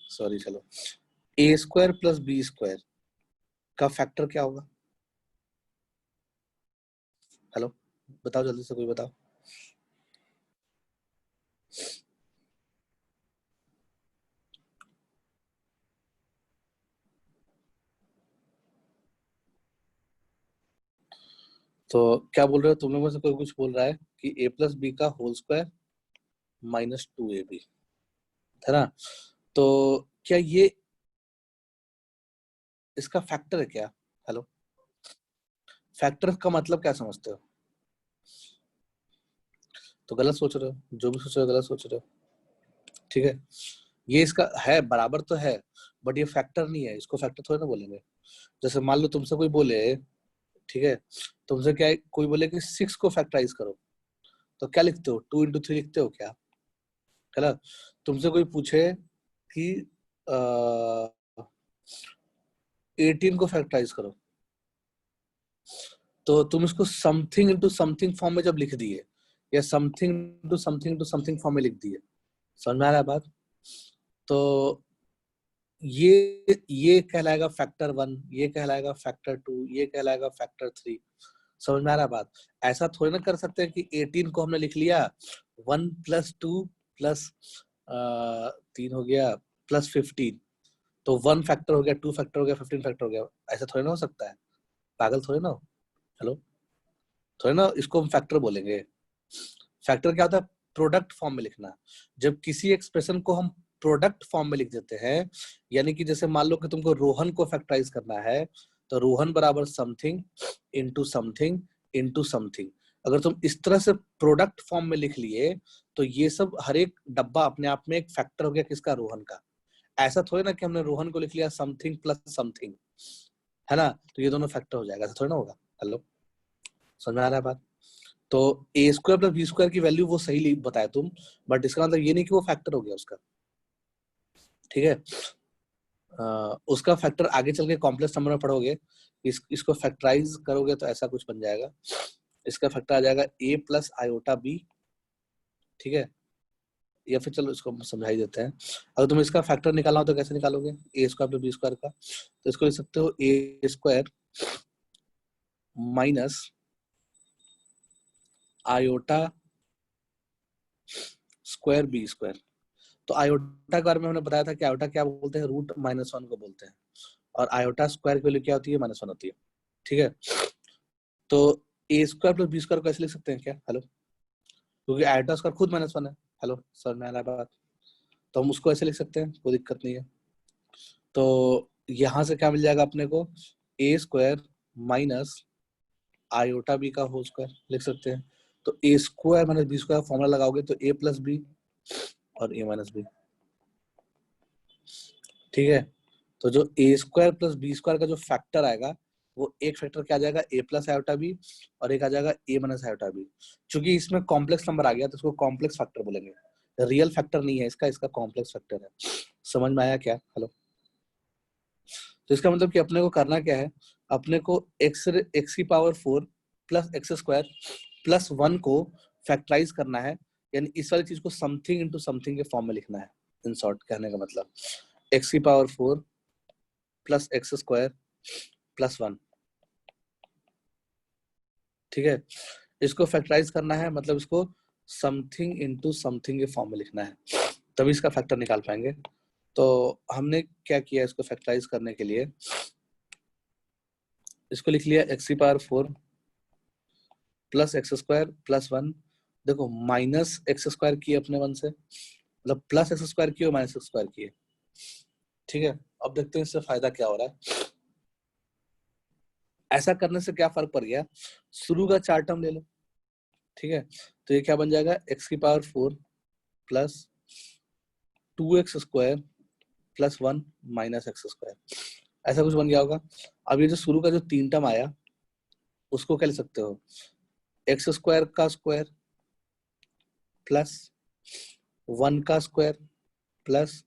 सॉरी चलो, ए स्क्वायर प्लस बी स्क्वायर का फैक्टर क्या होगा। हेलो, बताओ जल्दी से, कोई बताओ। तो क्या बोल रहे हो तुम लोग में से, कोई कुछ बोल रहा है कि ए प्लस बी का होल स्क्वायर माइनस 2ab, है ना। तो क्या ये इसका फैक्टर है क्या, हेलो। फैक्टर का मतलब क्या समझते हो, तो गलत सोच रहे हो, जो भी सोच रहे हो गलत सोच रहे हो, ठीक है। ये इसका है, बराबर तो है, बट ये फैक्टर नहीं है, इसको फैक्टर थोड़ी ना बोलेंगे। जैसे मान लो तुमसे कोई बोले, ठीक है, तुमसे क्या कोई बोले कि 6 को फैक्टराइज करो, तो क्या लिखते हो, 2 इंटू 3 लिखते हो क्या, है ना। तुमसे कोई पूछे कि 18 को फैक्टराइज करो, तो तुम इसको समथिंग इंटू समथिंग फॉर्म में जब लिख दिए, या समथिंग इंटू समथिंग फॉर्म में लिख दिए, समझ में आ रहा है बात। तो ये कहलाएगा फैक्टर 1, ये कहलाएगा फैक्टर 2, ये कहलाएगा फैक्टर 3। समझ में आ रहा है बात। ऐसा थोड़ी ना कर सकते हैं कि 18 को हमने लिख लिया 1 प्लस 2 प्लस 3 हो गया प्लस 15, तो 1 फैक्टर हो गया, 2 फैक्टर हो गया, 15 फैक्टर हो गया, ऐसा थोड़ी ना हो सकता है। पागल थोड़े ना हो, हेलो, थोड़े ना इसको हम फैक्टर बोलेंगे। फैक्टर क्या होता है? प्रोडक्ट फॉर्म में लिखना। जब किसी एक्सप्रेशन को हम प्रोडक्ट फॉर्म में लिख देते हैं, यानी कि जैसे मान लो कि तुमको रोहन को फैक्टराइज करना है, तो रोहन बराबर something into something into something. अगर तुम इस तरह से प्रोडक्ट फॉर्म में लिख लिए, तो ये सब हर एक डब्बा अपने आप में एक फैक्टर हो गया किसका? रोहन का। ऐसा थोड़ी ना कि हमने रोहन को लिख लिया समथिंग प्लस समथिंग, है ना, तो ये दोनों फैक्टर हो जाएगा, ऐसा थोड़ी ना होगा। हेलो, समझ में आ रहा है बात? तो a square plus b square की वैल्यू वो सही बताया तुम, बट इसका मतलब ये नहीं कि वो फैक्टर हो गया उसका, ठीक है। उसका फैक्टर आगे चल के कॉम्प्लेक्स नंबर में पढ़ोगे, इसको फैक्टराइज करोगे तो ऐसा कुछ बन जाएगा। इसका फैक्टर आ जाएगा ए प्लस आयोटा बी, ठीक है। या फिर चलो इसको समझा ही देते हैं। अगर तुम इसका फैक्टर निकालना हो तो कैसे निकालोगे? A square plus b square का, तो इसको लिख सकते हो a square minus iota square b square. तो आयोटा के बारे में हमने बताया था कि आयोटा क्या बोलते हैं? रूट माइनस वन को बोलते हैं, और आयोटा स्क्वायर की वैल्यू क्या होती है? माइनस वन होती है, ठीक है। तो a square plus b square को ऐसे लिख सकते हैं क्या? हेलो, क्योंकि आयोटा स्क्वायर खुद माइनस वन है। हेलो, समझ में आ रहा है बात? तो हम उसको ऐसे लिख सकते हैं, कोई दिक्कत नहीं है। तो यहां से क्या मिल जाएगा अपने को? A square minus iota b का होल स्क्वायर लिख सकते हैं। तो a square minus b square formula लगाओगे तो ए प्लस बी और ए माइनस बी, ठीक है। तो जो ए स्क्वायर प्लस बी स्क्वायर का जो फैक्टर आएगा, वो एक फैक्टर क्या आ जाएगा? ए प्लस आयोटा बी, और एक आ जाएगा ए माइनस आयोटा बी। चूंकि इसमें कॉम्प्लेक्स नंबर आ गया तो इसको कॉम्प्लेक्स फैक्टर बोलेंगे। रियल फैक्टर नहीं है इसका, इसका कॉम्प्लेक्स फैक्टर है। समझ में आया क्या? हेलो, तो इसका मतलब कि अपने को करना क्या है? अपने को एक्स की power 4 plus x square plus 1 को फैक्टराइज करना है, यानी इस वाली चीज को समथिंग इनटू समथिंग के फॉर्म में लिखना है। इन शॉर्ट कहने का मतलब एक्स की power 4 plus x square plus 1, ठीक है। इसको फैक्टराइज करना है, मतलब इसको समथिंग इनटू समथिंग के फॉर्म में लिखना है, तभी इसका फैक्टर निकाल पाएंगे। तो हमने क्या किया इसको फैक्टराइज करने के लिए? इसको लिख लिया एक्स की power 4 plus x square plus 1। देखो माइनस एक्स स्क्वायर की अपने 1 से, मतलब प्लस एक्स स्क्वायर की और माइनस एक्स स्क्वायर की, ठीक है। अब देखते हैं इससे फायदा क्या हो रहा है। ऐसा करने से क्या फर्क पड़ गया? शुरू का 4 टर्म ले लो, ठीक है। तो ये क्या बन जाएगा? एक्स की power 4 plus 2x square plus 1 minus x square, ऐसा कुछ बन गया होगा। अब ये जो शुरू का जो 3 टर्म आया, उसको क्या लिख सकते हो? एक्स स्क्वायर का स्क्वायर प्लस 1 का square plus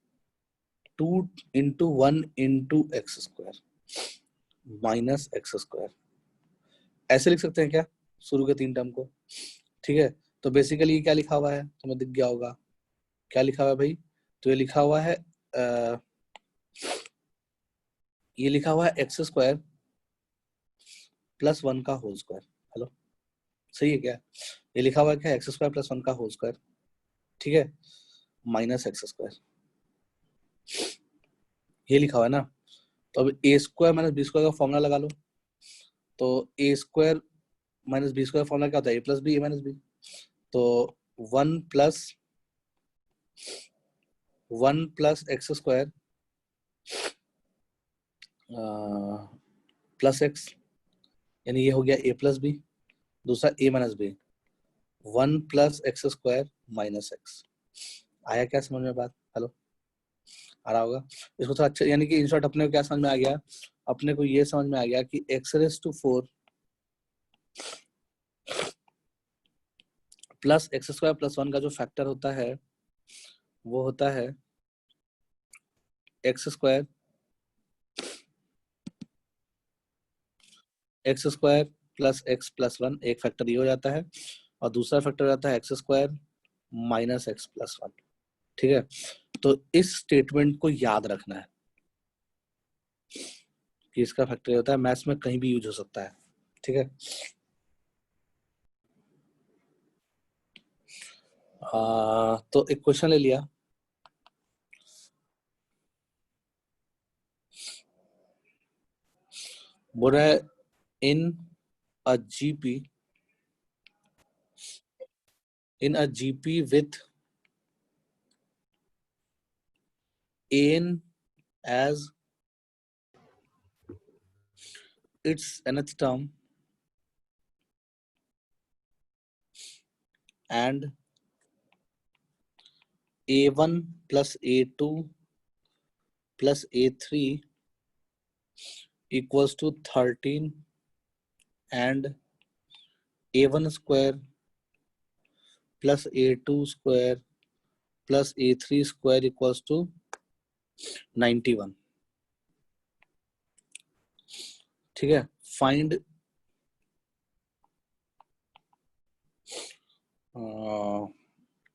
2 into 1 into x square minus x square, ऐसे लिख सकते हैं क्या शुरू के 3 टर्म को? ठीक है। तो बेसिकली क्या लिखा हुआ है तुम्हें दिख गया होगा, क्या लिखा हुआ है भाई? तो ये लिखा हुआ है ये लिखा हुआ है एक्स स्क्वायर प्लस 1 का होल स्क्वायर। हेलो, सही है क्या? ये लिखा हुआ है क्या? एक्स स्क्वायर प्लस 1 का होल स्क्वायर, ठीक है, माइनस एक्स स्क्वायर, ये लिखा हुआ है ना। तो अब a square minus b square का फॉर्मूला लगा लो। तो a square minus b square formula क्या होता है? A plus b, a minus b. तो 1 plus x square plus x, यानी ये हो गया ए प्लस बी, दूसरा a minus b, 1 plus x square minus x. आया क्या समझ में बात? हेलो, आ रहा होगा? इसको थोड़ा अच्छा, यानी कि इन शॉर्ट अपने को क्या समझ में आ गया? अपने को ये समझ में आ गया कि x raise to 4 plus x square plus 1 का जो फैक्टर होता है वो होता है x square plus x plus 1, एक फैक्टर ये हो जाता है, और दूसरा फैक्टर हो जाता है x square minus x plus 1, ठीक है। तो इस स्टेटमेंट को याद रखना है कि इसका फैक्टर होता है, मैथ्स में कहीं भी यूज हो सकता है, ठीक है। तो एक क्वेश्चन ले लिया, बोल रहा है in a GP with an as its nth term and a1 plus a2 plus a3 equals to 13 and a1 square plus a2 square plus a3 square equals to 91. ठीक है, find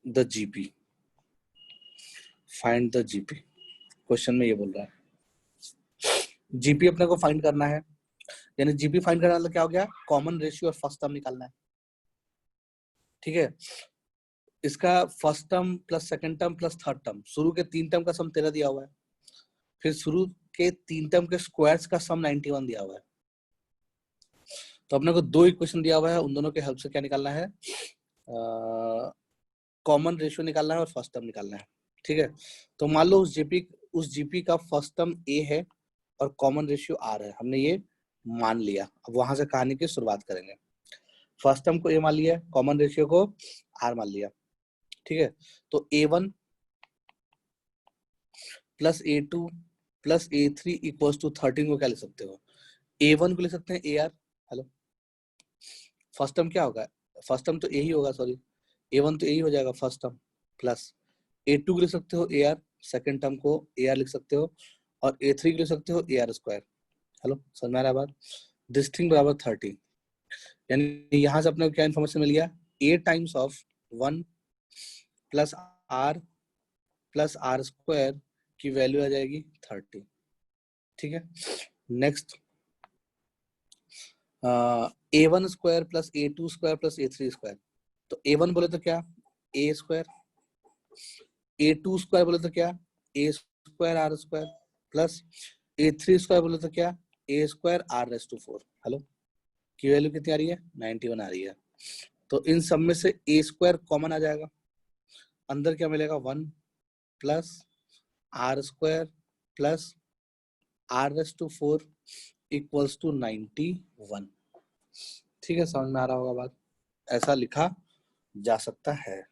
the GP. Find the GP. Question में ये बोल रहा है GP अपने को find करना है, यानी जीपी फाइंड करना मतलब क्या हो गया, कॉमन रेशियो और फर्स्ट टर्म निकालना है। ठीक है, इसका first term plus second term plus third term, शुरू के 3 टर्म का सम 13 दिया हुआ है, फिर शुरू के 3 टर्म के स्क्वायर्स का सम 91 दिया हुआ है। तो अपने को 2 इक्वेशन दिया हुआ है, उन दोनों के हेल्प से क्या निकालना है, कॉमन रेशियो निकालना है और फर्स्ट टर्म निकालना है। ठीक है, तो मान लो उस जीपी का फर्स्ट टर्म ए है और कॉमन रेशियो आर है, हमने ये मान लिया। अब वहां से कहानी की शुरुआत करेंगे। फर्स्ट टर्म को ए मान लिया, कॉमन रेशियो को आर मान लिया। ठीक है, तो a1 plus a2 plus a3 equals to 13 को क्या लिख सकते हो, a1 को लिख सकते हैं ar। हेलो, फर्स्ट टर्म क्या होगा, फर्स्ट टर्म तो ए ही होगा, सॉरी a1 तो ए ही हो जाएगा फर्स्ट टर्म, प्लस a2 को लिख सकते हो ar, सेकंड टर्म को ar लिख सकते हो, और a3 को लिख सकते हो ar स्क्वायर। हेलो, समझ में आ रहा है बात, दिस थिंग बराबर 30, यानी यहाँ से अपने को क्या इन्फॉर्मेशन मिल गया, a times of 1 plus r square की वैल्यू आ जाएगी 30। ठीक है, next a1 square plus a2 square plus a3 square, तो a1 बोले तो क्या a स्क्वायर, a2 स्क्वायर बोले तो क्या a square r square, plus a3 square बोले तो क्या a square r raise to 4। Hello, की वैल्यू कितनी आ रही है, 91 आ रही है। तो इन सब में से a स्क्वायर कॉमन आ जाएगा, अंदर क्या मिलेगा 1 plus r square plus r raise to 4 equals to 91। ठीक है, समझ में आ रहा होगा बात, ऐसा लिखा जा सकता है।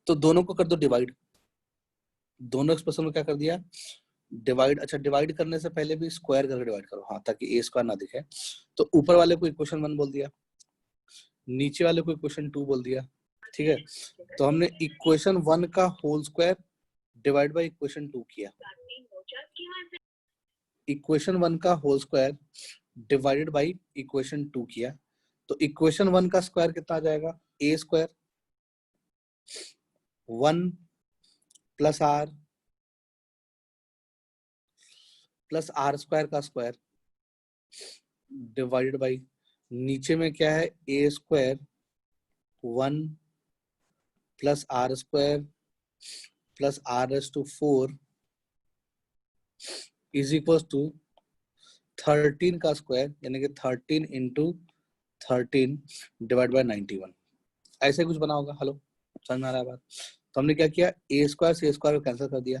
तो दोनों को कर दो डिवाइड, दोनों एक्सप्रेशन को क्या कर दिया डिवाइड। अच्छा, डिवाइड करने से पहले भी स्क्वायर करके डिवाइड करो, हाँ, ताकि ए स्क्वायर ना दिखे। तो ऊपर वाले को इक्वेशन 1 बोल दिया, नीचे वाले को इक्वेशन 2 बोल दिया। ठीक है, तो हमने इक्वेशन 1 का whole square divide by equation 2 किया, इक्वेशन 1 का whole square divided by equation 2 किया। तो इक्वेशन 1 का स्क्वायर कितना आ जाएगा, a square 1 plus r square का स्क्वायर डिवाइडेड बाय, नीचे में क्या है a square 1 plus r square plus r raise to 4 is equal to 13 का स्क्वायर, यानी कि 13 इंटू 13 डिवाइड बाय 91, ऐसे कुछ बना होगा। हेलो, समझ में आ रहा है बात। तो हमने क्या किया, ए स्क्वायर से ए स्क्वायर को कैंसिल कर दिया।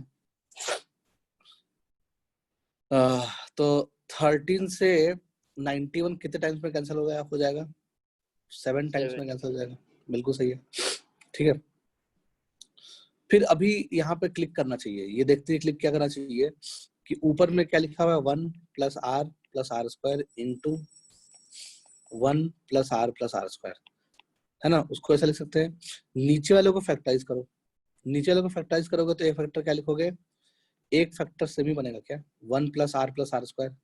तो 13 से 91 कितने टाइम्स में कैंसिल हो जाएगा 7 टाइम्स में कैंसिल हो जाएगा, बिल्कुल सही है। ठीक है, फिर अभी यहाँ पे क्लिक करना चाहिए, ये देखते ही क्लिक क्या करना चाहिए कि ऊपर में क्या लिखा हुआ है 1 plus r square into 1 plus r square, है ना, उसको ऐसा लिख सकते हैं। नीचे वाले को फैक्टराइज करो, नीचे वाले को फैक्टराइज करोगे तो एक फैक्टर क्या लिखोगे, एक फैक्टर सेम ही बनेगा क्या 1 प्लस आर स्क्वायर,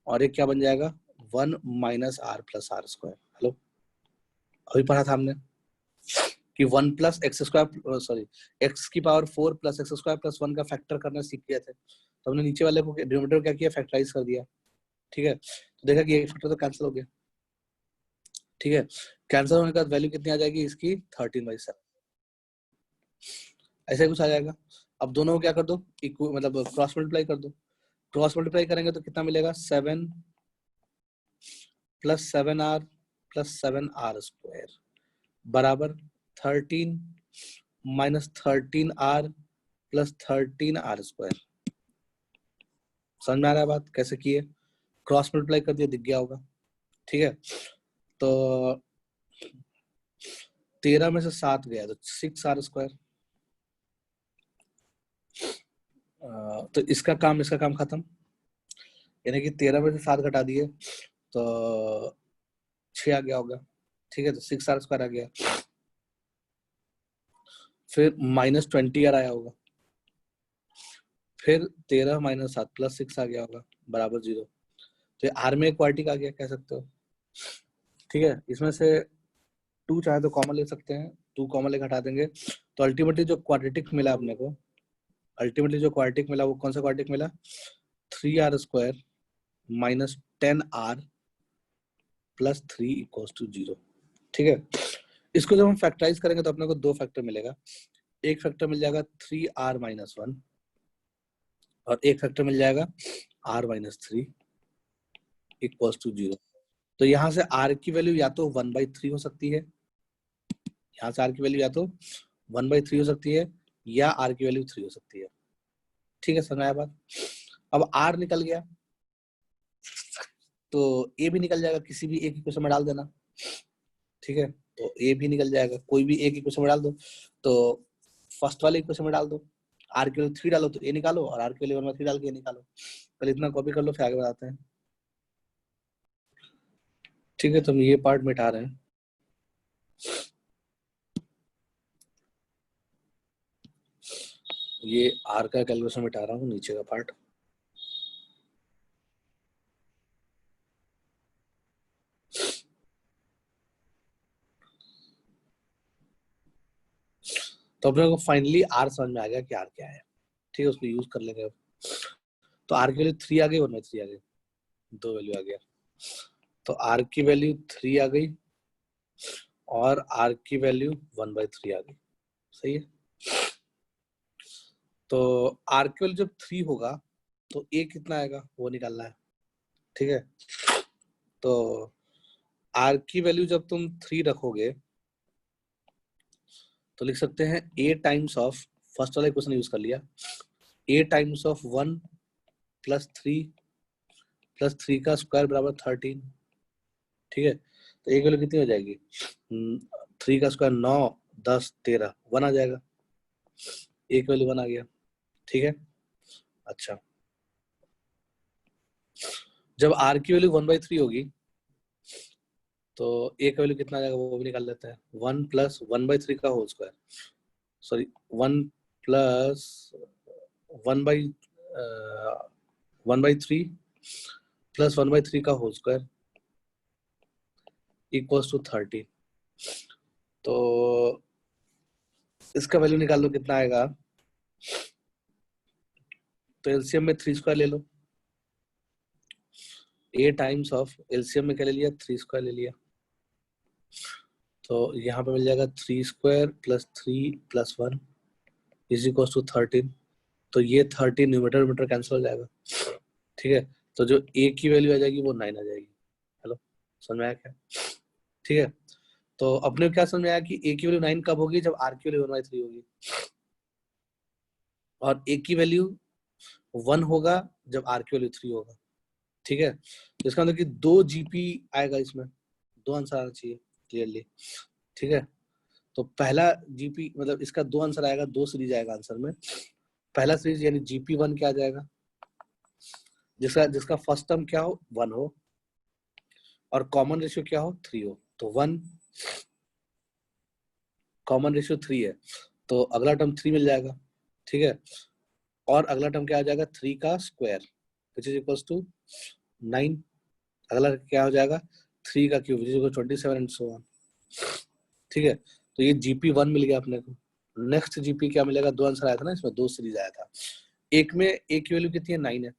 और एक क्या बन जाएगा 1 माइनस आर स्क्वायर। हेलो, अभी पढ़ा था हमने कि 1 plus x square, sorry x की power 4 plus x square plus 1 का फैक्टर करना सीख गए थे। तो हमने नीचे वाले को डिनोमिनेटर क्या किया, फैक्टराइज कर दिया। ठीक है, तो देखा कि एक फैक्टर तो कैंसिल हो गया। ठीक है, कैंसिल होने के बाद वैल्यू कितनी आ जाएगी इसकी 13/7, ऐसा कुछ आ जाएगा। अब दोनों को क्या कर दो, मतलब क्रॉस मल्टीप्लाई कर दो, क्रॉस मल्टीप्लाई करेंगे तो कितना मिलेगा 7 plus 7r plus 7r square बराबर 13 minus 13r plus 13r square. समझ में आ रहा है बात कैसे की है? क्रॉस मल्टीप्लाई कर दिया, दिख गया होगा। ठीक है, तो 13 में से 7 गया तो 6r स्क्वायर। तो इसका काम खत्म, यानी कि 13 में से 7 घटा दिए तो 6 आ गया होगा। ठीक है, तो 6r स्क्वायर आ गया। फिर माइनस 20r आया होगा, फिर 13 माइनस 7 प्लस 6 आ गया होगा बराबर 0। तो आर में क्वाड्रेटिक आ गया, कह सकते हो। ठीक है, इसमें से 2 चाहे तो कॉमन ले सकते हैं, 2 कॉमन लेकर हटा देंगे तो अल्टीमेटली जो क्वाड्रेटिक मिला अपने को, वो कौन सा क्वाड्रेटिक मिला? 3r square minus 10r plus 3 equals to 0। ठीक है, इसको जब हम फैक्टराइज करेंगे तो अपने को 2 फैक्टर मिलेगा। एक फैक्टर मिल जाएगा 3r माइनस 1 और एक फैक्टर मिल जाएगा r माइनस 3 इक्वल्स टू 0। तो यहाँ से r की वैल्यू या तो 1/3 हो सकती है, यहाँ से r की वैल्यू या तो 1/3 हो सकती है या r की वैल्यू 3 हो सकती है। ठीक है, समझ आया बात? अब r निकल गया तो a भी निकल जाएगा, किसी भी एक इक्वेशन में डाल देना। ठीक है, तो a भी निकल जाएगा, कोई भी एक इक्वेशन में डाल दो। तो फर्स्ट वाले इक्वेशन में डाल दो, r की वैल्यू 3 डालो तो a निकालो और r की वैल्यू 1/3 डाल के a निकालो। पहले इतना कॉपी कर लो, फिर आगे बताते हैं। ठीक है, तो हम ये पार्ट मिटा रहे हैं। ये r का कैलकुलेशन मिटा रहा हूँ, नीचे का पार्ट। तो अपने को फाइनली r समझ में आ गया कि r क्या है। ठीक है, उसको यूज कर लेंगे अब। तो r की वैल्यू 3 आ गई और 3 आ गई, 2 वैल्यू आ गया। तो r की वैल्यू 3 आ गई और r की वैल्यू 1/3 आ गई। सही है, तो r की वैल्यू जब 3 होगा तो a कितना आएगा वो निकालना है। ठीक है, तो r की वैल्यू जब तुम 3 रखोगे तो लिख सकते हैं a टाइम्स ऑफ, फर्स्ट वाला इक्वेशन यूज कर लिया, a टाइम्स ऑफ 1 प्लस 3 का स्क्वायर बराबर 13। ठीक है, तो एक वैल्यू कितनी हो जाएगी? 3 का स्क्वायर 9, 10, 13, 1 आ जाएगा। एक वैल्यू 1 आ गया। ठीक है, अच्छा, जब r की वैल्यू 1/3 होगी तो एक वैल्यू कितना आ जाएगा वो भी निकाल लेते हैं। 1 प्लस 1/3 का whole square, sorry 1 plus 1/3 plus 1/3 का होल स्क्वायर इक्वल्स टू 13। तो इसका वैल्यू निकाल लो कितना आएगा। तो एलसीएम में 3 स्क्वायर ले लो, a टाइम्स ऑफ एलसीएम में क्या ले लिया? 3 स्क्वायर ले लिया। तो यहाँ पे मिल जाएगा 3 square plus 3 plus 1 is equal to 13। तो ये 13 न्यूमरेटर न्यूमरेटर कैंसिल हो जाएगा। ठीक है, तो जो a की वैल्यू आ जाएगी वो 9 आ जाएगी। हेलो, समझ में आया क्या? ठीक है, तो अपने क्या समझ में आया कि a की वैल्यू 9 कब होगी? जब r की वैल्यू 1/3 होगी, और a की वैल्यू 1 होगा जब r की वैल्यू 3 होगा। ठीक है, तो इसका मतलब कि 2 जीपी आएगा, इसमें 2 आंसर आना चाहिए क्लियरली। ठीक है, तो पहला जीपी मतलब इसका 2 आंसर आएगा, 2 सीरीज आएगा आंसर में। पहला सीरीज यानी GP1 क्या आ जाएगा? जिसका फर्स्ट टर्म क्या हो? 1 हो और कॉमन रेशियो क्या हो? 3 हो। तो 1 कॉमन रेशियो 3 है तो अगला टर्म 3 मिल जाएगा। ठीक है, और अगला टर्म क्या आ जाएगा? 3 का square which is equals to 9। अगला क्या हो जाएगा? 3 का cube which is equal 27 and so on. ठीक है, तो ये GP1 मिल गया अपने को। नेक्स्ट जीपी क्या मिलेगा? 2 आंसर आया था ना इसमें, 2 सीरीज आया था। एक में a की वैल्यू कितनी है? 9 है।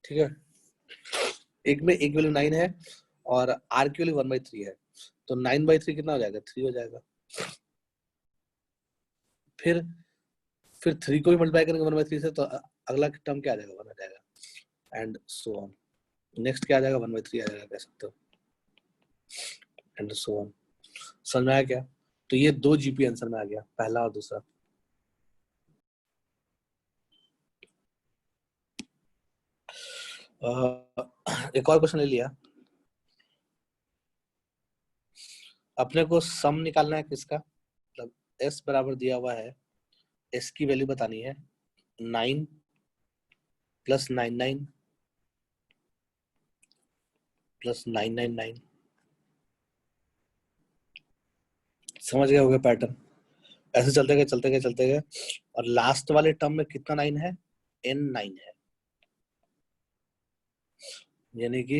ठीक है, एक में एक वैल्यू 9 है और r की वैल्यू 1/3 है, तो 9/3 कितना हो जाएगा? 3 हो जाएगा। फिर फिर 3 को भी मल्टीप्लाई करेंगे 1/3 से, तो अगला टर्म क्या आ जाएगा, 1 आ जाएगा, एंड सो ऑन। नेक्स्ट क्या आ जाएगा, 1/3 आ जाएगा, कह सकते हो, एंड सो ऑन। समझ में आया क्या? तो ये 2 जीपी आंसर में आ गया, पहला और दूसरा। एक और क्वेश्चन ले लिया। अपने को सम निकालना है किसका, मतलब s बराबर दिया हुआ है, s की वैल्यू बतानी है 9 + 99 + 999। समझ गए होगे पैटर्न? ऐसे चलते गए चलते गए चलते गए, और लास्ट वाले टर्म में कितना 9 है, n9 है, यानी कि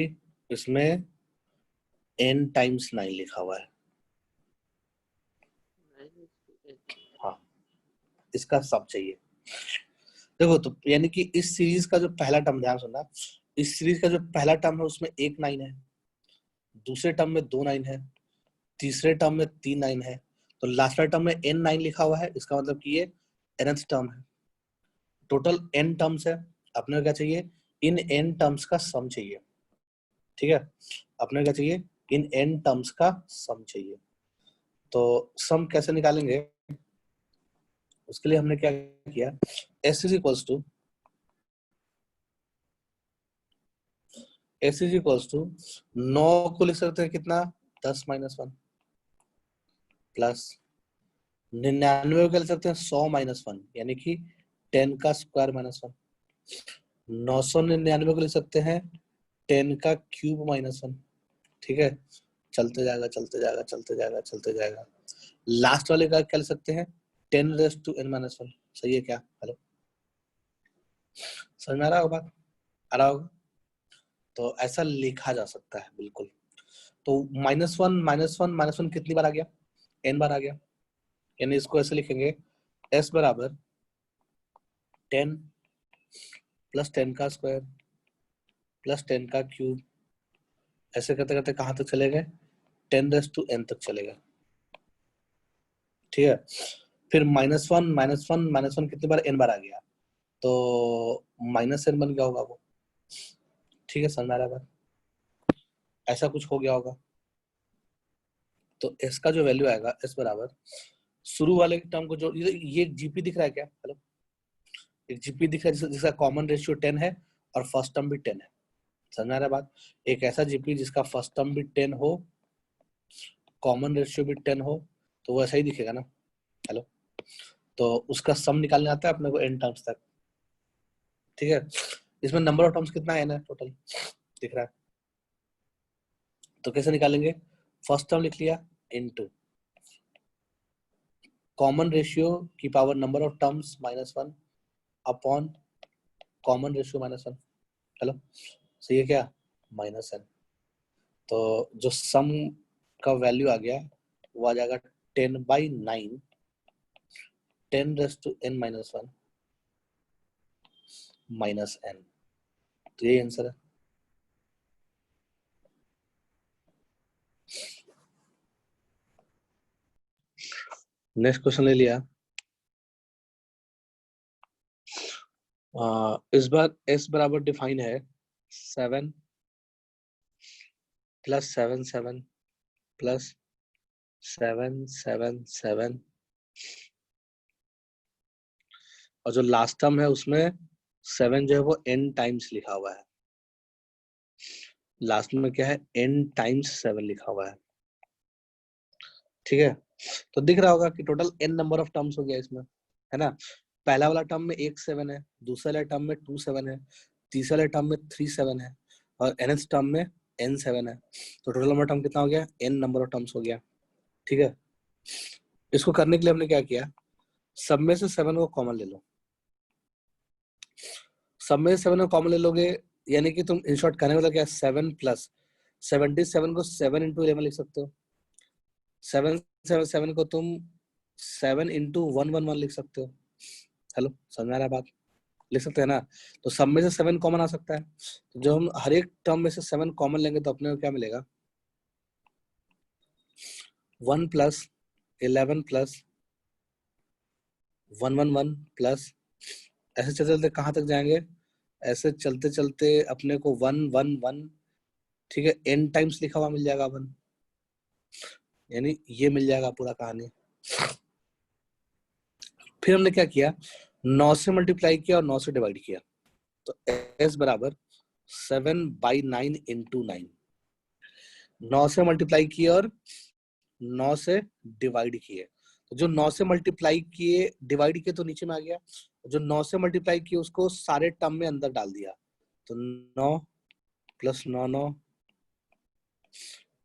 इसमें n टाइम्स 9 लिखा हुआ है। हाँ, इसका सब चाहिए। देखो तो यानी कि इस सीरीज का जो पहला टर्म, ध्यान सुनना, इस सीरीज का जो पहला टर्म है उसमें 1 9 है, दूसरे टर्म में 2 9 है, तीसरे टर्म में 3 9 है, तो लास्ट वाले टर्म में n9 लिखा हुआ है, इसका मतलब कि ये nth टर्म है। टोटल n टर्म्स है, अपने को क्या चाहिए, इन n टर्म्स का सम चाहिए। ठीक है, अपने को क्या चाहिए, इन n टर्म्स का सम चाहिए। तो सम कैसे निकालेंगे, उसके लिए हमने क्या किया, s इज इक्वल्स टू 9 को लिख सकते हैं कितना, 10 - 1 प्लस 99 को लिख सकते हैं 100 - 1, यानी कि 10 का स्क्वायर -1। 999 को लिख सकते हैं 10 का क्यूब -1। ठीक है, चलते जाएगा चलते जाएगा चलते जाएगा चलते जाएगा। लास्ट वाले का क्या लिख सकते हैं, 10⁻n-1। सही है क्या? हेलो, समझ में आ रहा होगा बात, आ रहा होगा? तो ऐसा लिखा जा सकता है बिल्कुल। तो -1 कितनी बार आ गया, n बार आ गया, यानी इसको ऐसे लिखेंगे, s बराबर 10 + 10 का स्क्वायर + 10 का क्यूब, ऐसे करते करते कहाँ तक चले गए, 10⁻n तक चले गए। ठीक है, फिर -1 कितनी बार, n बार आ गया, तो -n बन गया होगा वो। ठीक है, समझ आ रहा है बात? ऐसा कुछ हो गया होगा। तो s का जो वैल्यू आएगा, s बराबर शुरू वाले टर्म को जो, ये जीपी दिख रहा है क्या, हेलो, एक जीपी दिख रहा है जिसका कॉमन रेशियो 10 है और फर्स्ट टर्म भी 10 है। समझ आ रहा है बात? एक ऐसा जीपी जिसका फर्स्ट टर्म भी 10 हो, कॉमन रेशियो भी 10 हो, तो वो ऐसा ही दिखेगा ना, हेलो। तो उसका सम निकालने आता है अपने को n टर्म्स तक। ठीक है, इसमें नंबर ऑफ टर्म्स कितना है ना, टोटल दिख रहा है, तो कैसे निकालेंगे, फर्स्ट टर्म लिख लिया इनटू कॉमन रेशियो की power number of terms -1 upon common ratio -1। Hello, सही है क्या, -n। तो जो सम का वैल्यू आ गया वो आ जाएगा 10/9 10⁻n-1 -n। तो यही आंसर है। नेक्स्ट क्वेश्चन ले लिया। इस बार s बराबर डिफाइन है 7 + 7 7 + 7 7 7, और जो लास्ट टर्म है उसमें 7 जो है वो n टाइम्स लिखा हुआ है। लास्ट में क्या है, n टाइम्स 7 लिखा हुआ है। ठीक है, तो दिख रहा होगा कि total n number of terms हो गया इसमें, है ना। पहला वाला टर्म में 1 7 है, दूसरे वाले टर्म में 2 7 है, तीसरे वाले टर्म में 3 7 है, और nth टर्म में n 7 है। तो टोटल नंबर टर्म कितना हो गया, n नंबर ऑफ टर्म्स हो गया। ठीक है, इसको करने के लिए हमने क्या किया, सब में से 7 को कॉमन ले लो। सब में से 7 को कॉमन ले लोगे, यानी कि तुम इन शॉर्ट करने वाला क्या, 7 + 77 को 7 × 11 लिख सकते हो। 7 7 7 को तुम 7 × 111 लिख सकते हो। हेलो, समझ में आ रहा है बात, लिख सकते हैं ना। तो सब में से 7 कॉमन आ सकता है, तो जब हम हर एक टर्म में से 7 कॉमन लेंगे तो अपने को क्या मिलेगा, 1 + 11 + 111 प्लस, ऐसे चलते चलते कहाँ तक जाएंगे, ऐसे चलते चलते अपने को 111, ठीक है, n टाइम्स लिखा हुआ मिल जाएगा 1, यानी ये मिल जाएगा पूरा कहानी। फिर हमने क्या किया, 9 से मल्टीप्लाई किया और 9 से डिवाइड किया, तो s बराबर 7/9 इंटू 9, 9 से मल्टीप्लाई किए और 9 से डिवाइड किए, तो जो 9 से मल्टीप्लाई किए डिवाइड किए तो नीचे में आ गया, जो 9 से मल्टीप्लाई किए उसको सारे टर्म में अंदर डाल दिया, तो 9 प्लस 9 9,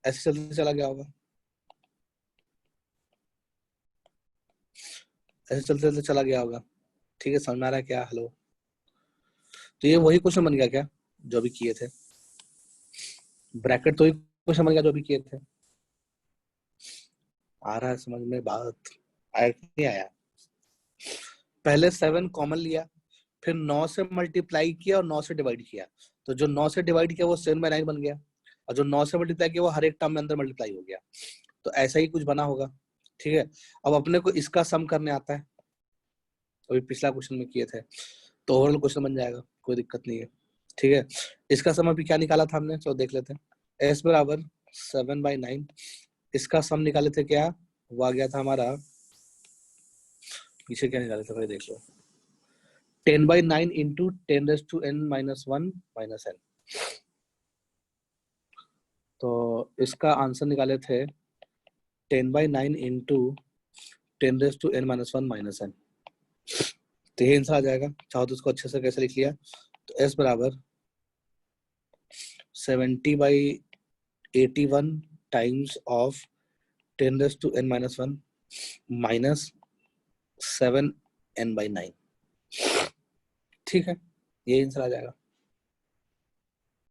ऐसे चलते चला गया होगा, ऐसे चलते चलते चला गया होगा। ठीक है, समझ में आ रहा है क्या? हेलो, तो ये वही क्वेश्चन बन गया क्या जो भी किए थे, ब्रैकेट तो ही क्वेश्चन बन गया जो भी किए थे। आ रहा है समझ में बात? आया नहीं आया? पहले 7 कॉमन लिया, फिर 9 से मल्टीप्लाई किया और 9 से डिवाइड किया, तो जो 9 से डिवाइड किया वो 7/9 बन गया, और जो 9 से मल्टीप्लाई किया वो हर एक टर्म में अंदर मल्टीप्लाई हो गया, तो ऐसा ही कुछ बना होगा। ठीक है, अब अपने को इसका सम करने आता है, अभी पिछला क्वेश्चन में किए थे, तो ओवरऑल क्वेश्चन बन जाएगा, कोई दिक्कत नहीं है। ठीक है, इसका सम अभी क्या निकाला था हमने, चलो देख लेते हैं। s बराबर 7/9, इसका सम निकाले थे क्या, वो आ गया था हमारा, पीछे क्या निकाले थे भाई देख लो, 10/9 इंटू 10⁻n−1 - n, तो इसका आंसर निकाले थे 10/9 इंटू 10⁻n−1 - n, तो ये आंसर आ जाएगा। चाहो तो इसको अच्छे से कैसे लिख लिया, तो s बराबर 70/81 times of 10⁻n−1 minus 7n/9। ठीक है, ये आंसर आ जाएगा।